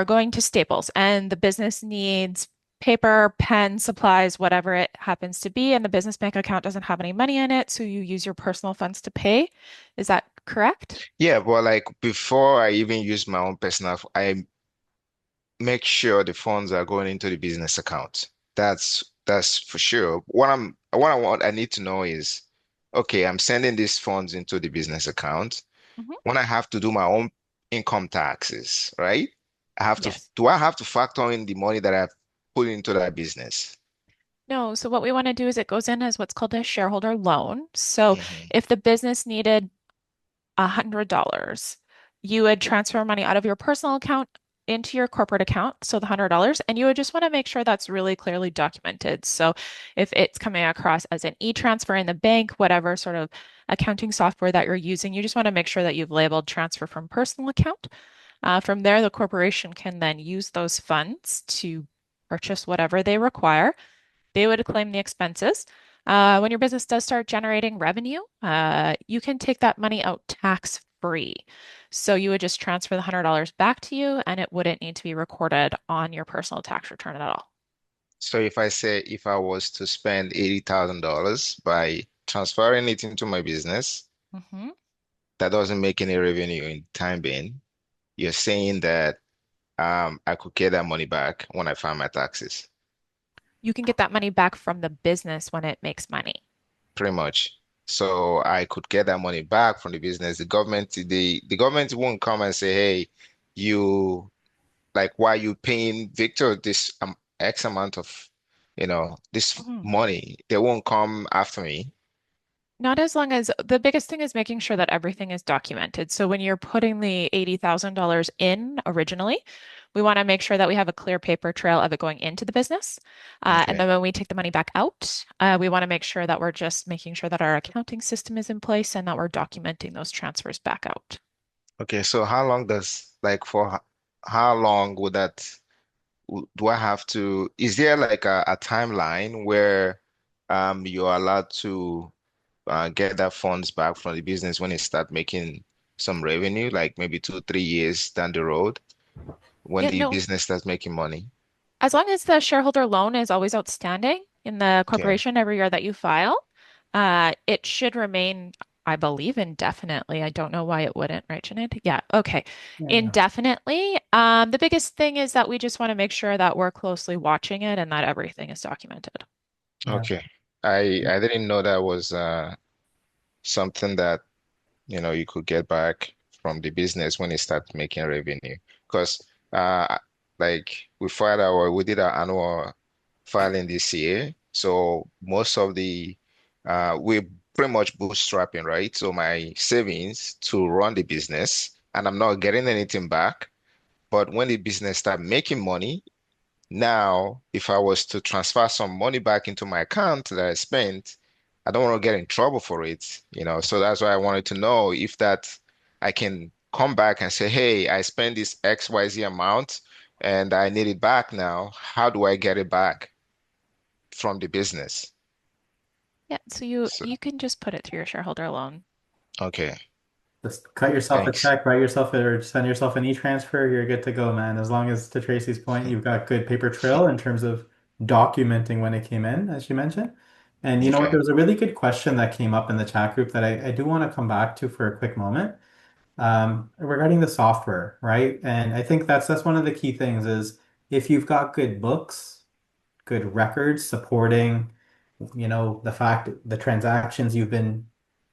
going to Staples and the business needs paper, pen, supplies, whatever it happens to be, and the business bank account doesn't have any money in it, so you use your personal funds to pay. Is that correct? yeah, but like before I even use my own personal, I make sure the funds are going into the business account. That's for sure. What I need to know is, okay, I'm sending these funds into the business account. Mhm. When I have to do my own income taxes, right? Yes. Do I have to factor in the money that I've put into that business? No, so what we want to do is it goes in as what's called a shareholder loan. So Hmm. if the business needed $100, you would transfer money out of your personal account into your corporate account, so the $100, and you would just want to make sure that's really clearly documented. So if it's coming across as an e-transfer in the bank, whatever sort of accounting software that you're using, you just want to make sure that you've labeled transfer from personal account. From there, the corporation can then use those funds to purchase whatever they require. They would claim the expenses. When your business does start generating revenue, you can take that money out tax free. So you would just transfer the $100 back to you, and it wouldn't need to be recorded on your personal tax return at all. So if I was to spend $80,000 by transferring it into my business, Mhm. that doesn't make any revenue in time being, you're saying that I could get that money back when I file my taxes. You can get that money back from the business when it makes money. pretty much. So I could get that money back from the business. The government won't come and say, hey, you like why you paying Victor this X amount of, this Mhm. money. They won't come after me. Not as long as the biggest thing is making sure that everything is documented. So when you're putting the $80,000 in originally, we want to make sure that we have a clear paper trail of it going into the business. And Okay. then when we take the money back out, we want to make sure that we're just making sure that our accounting system is in place and that we're documenting those transfers back out. Okay. So how long does like for how long would that do I have to, is there like a timeline where you're allowed to get that funds back from the business when it start making some revenue, like maybe 2, 3 years down the road when Yeah, the no, business starts making money? as long as the shareholder loan is always outstanding in the Okay. corporation every year that you file, it should remain, I believe, indefinitely. I don't know why it wouldn't, right, Sinead? Yeah, okay. Yeah. Indefinitely. The biggest thing is that we just want to make sure that we're closely watching it and that everything is documented. Yeah. Okay. I didn't know that was something that you could get back from the business when it starts making revenue. Because like we did our annual filing this year. So most of the we're pretty much bootstrapping, right? So my savings to run the business and I'm not getting anything back. But when the business start making money, now, if I was to transfer some money back into my account that I spent, I don't want to get in trouble for it. So that's why I wanted to know if that I can come back and say, hey, I spent this XYZ amount and I need it back now. How do I get it back from the business? Yeah, so you So, you can just put it through your shareholder loan. okay, Just cut yourself a thanks. check, write yourself or send yourself an e-transfer, you're good to go, man. As long as, to Tracy's point, you've got good paper trail in terms of documenting when it came in, as you mentioned. And you know what? Okay. There was a really good question that came up in the chat group that I do want to come back to for a quick moment, regarding the software, right? And I think that's one of the key things is if you've got good books, good records supporting, the fact the transactions you've been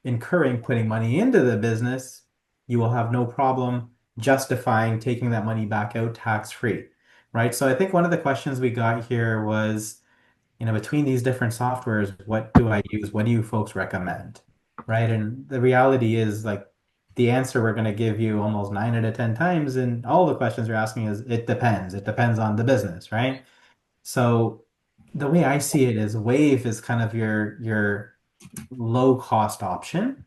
incurring putting money into the business, you will have no problem justifying taking that money back out tax free, right? So I think one of the questions we got here was, between these different softwares, what do I use? What do you folks recommend? Right? And the reality is like the answer we're going to give you almost 9 out of 10 times in all the questions you're asking is it depends. It depends on the business, right? So the way I see it is Wave is kind of your low cost option.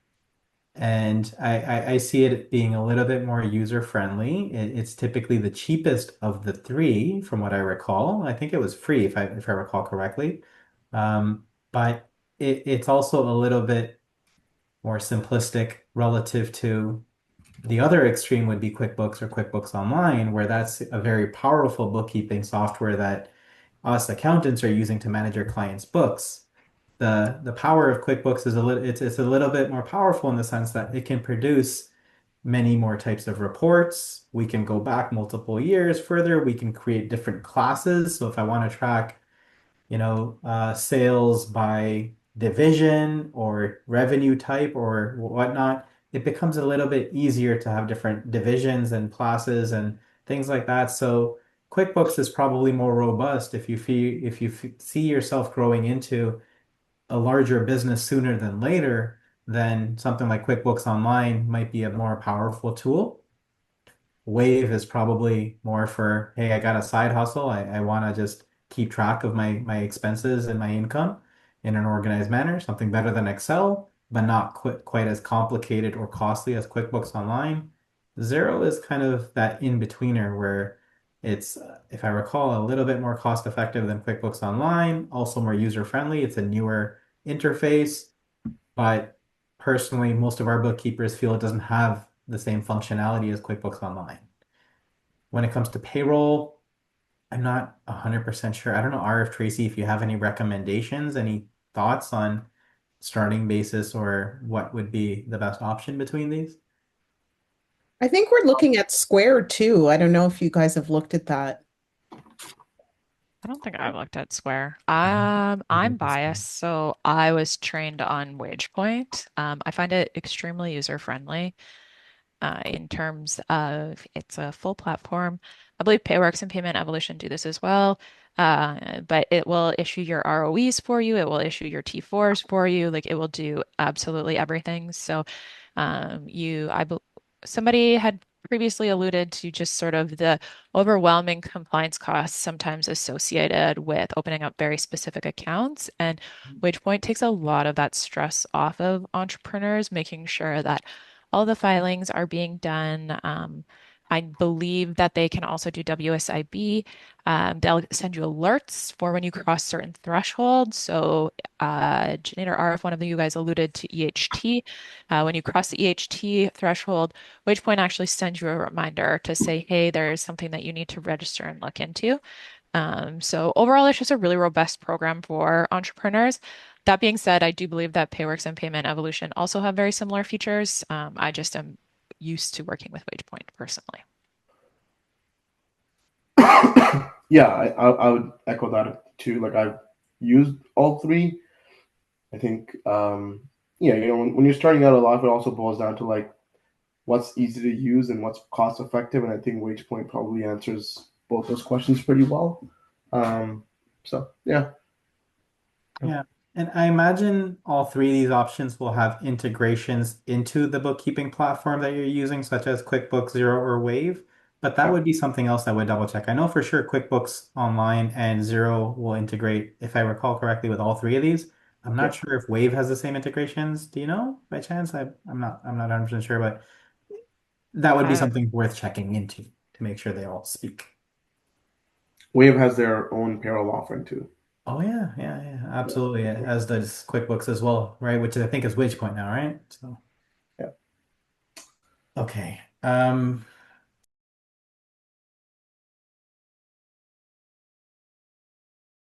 And I see it being a little bit more user friendly. It's typically the cheapest of the three, from what I recall. I think it was free if I recall correctly. But it's also a little bit more simplistic relative to the other extreme would be QuickBooks or QuickBooks Online, where that's a very powerful bookkeeping software that us accountants are using to manage our clients' books. The power of QuickBooks is it's a little bit more powerful in the sense that it can produce many more types of reports. We can go back multiple years further. We can create different classes. So if I want to track sales by division or revenue type or whatnot, it becomes a little bit easier to have different divisions and classes and things like that. So QuickBooks is probably more robust if you see yourself growing into a larger business sooner than later, then something like QuickBooks Online might be a more powerful tool. Wave is probably more for, hey, I got a side hustle. I want to just keep track of my expenses and my income in an organized manner, something better than Excel, but not quite as complicated or costly as QuickBooks Online. Zero is kind of that in-betweener where it's, if I recall, a little bit more cost effective than QuickBooks Online, also more user friendly. It's a newer interface, but personally, most of our bookkeepers feel it doesn't have the same functionality as QuickBooks Online. When it comes to payroll, I'm not 100% sure. I don't know, RF Tracy, if you have any recommendations, any thoughts on starting basis or what would be the best option between these? I think we're looking at Square too. I don't know if you guys have looked at that. I don't think I've looked at Square. You I'm look this way. biased, so I was trained on WagePoint. I find it extremely user friendly. In terms of it's a full platform. I believe Payworks and Payment Evolution do this as well. But it will issue your ROEs for you. It will issue your T4s for you. Like it will do absolutely everything. So somebody had previously alluded to just sort of the overwhelming compliance costs sometimes associated with opening up very specific accounts. And WagePoint takes a lot of that stress off of entrepreneurs, making sure that all the filings are being done. I believe that they can also do WSIB. They'll send you alerts for when you cross certain thresholds. So, Janae or RF, one of you guys alluded to EHT. When you cross the EHT threshold, WagePoint actually sends you a reminder to say, hey, there's something that you need to register and look into. So overall, it's just a really robust program for entrepreneurs. That being said, I do believe that Payworks and Payment Evolution also have very similar features. I just am used to working with WagePoint personally. Yeah, I would echo that too. Like I've used all three. I think yeah, when you're starting out, a lot of it also boils down to like what's easy to use and what's cost effective, and I think WagePoint probably answers both those questions pretty well. Um, so yeah. Yeah. And I imagine all three of these options will have integrations into the bookkeeping platform that you're using, such as QuickBooks, Xero, or Wave. But that Yeah. would be something else I would double check. I know for sure QuickBooks Online and Xero will integrate, if I recall correctly, with all three of these. I'm not Yeah. sure if Wave has the same integrations. Do you know by chance? I'm not 100% sure, but that would be Uh, something worth checking into to make sure they all speak. Wave has their own payroll offering too. Oh yeah, yeah, yeah, Yeah. absolutely. As does QuickBooks as well, right? Which I think is WagePoint now, right? So Yeah. okay.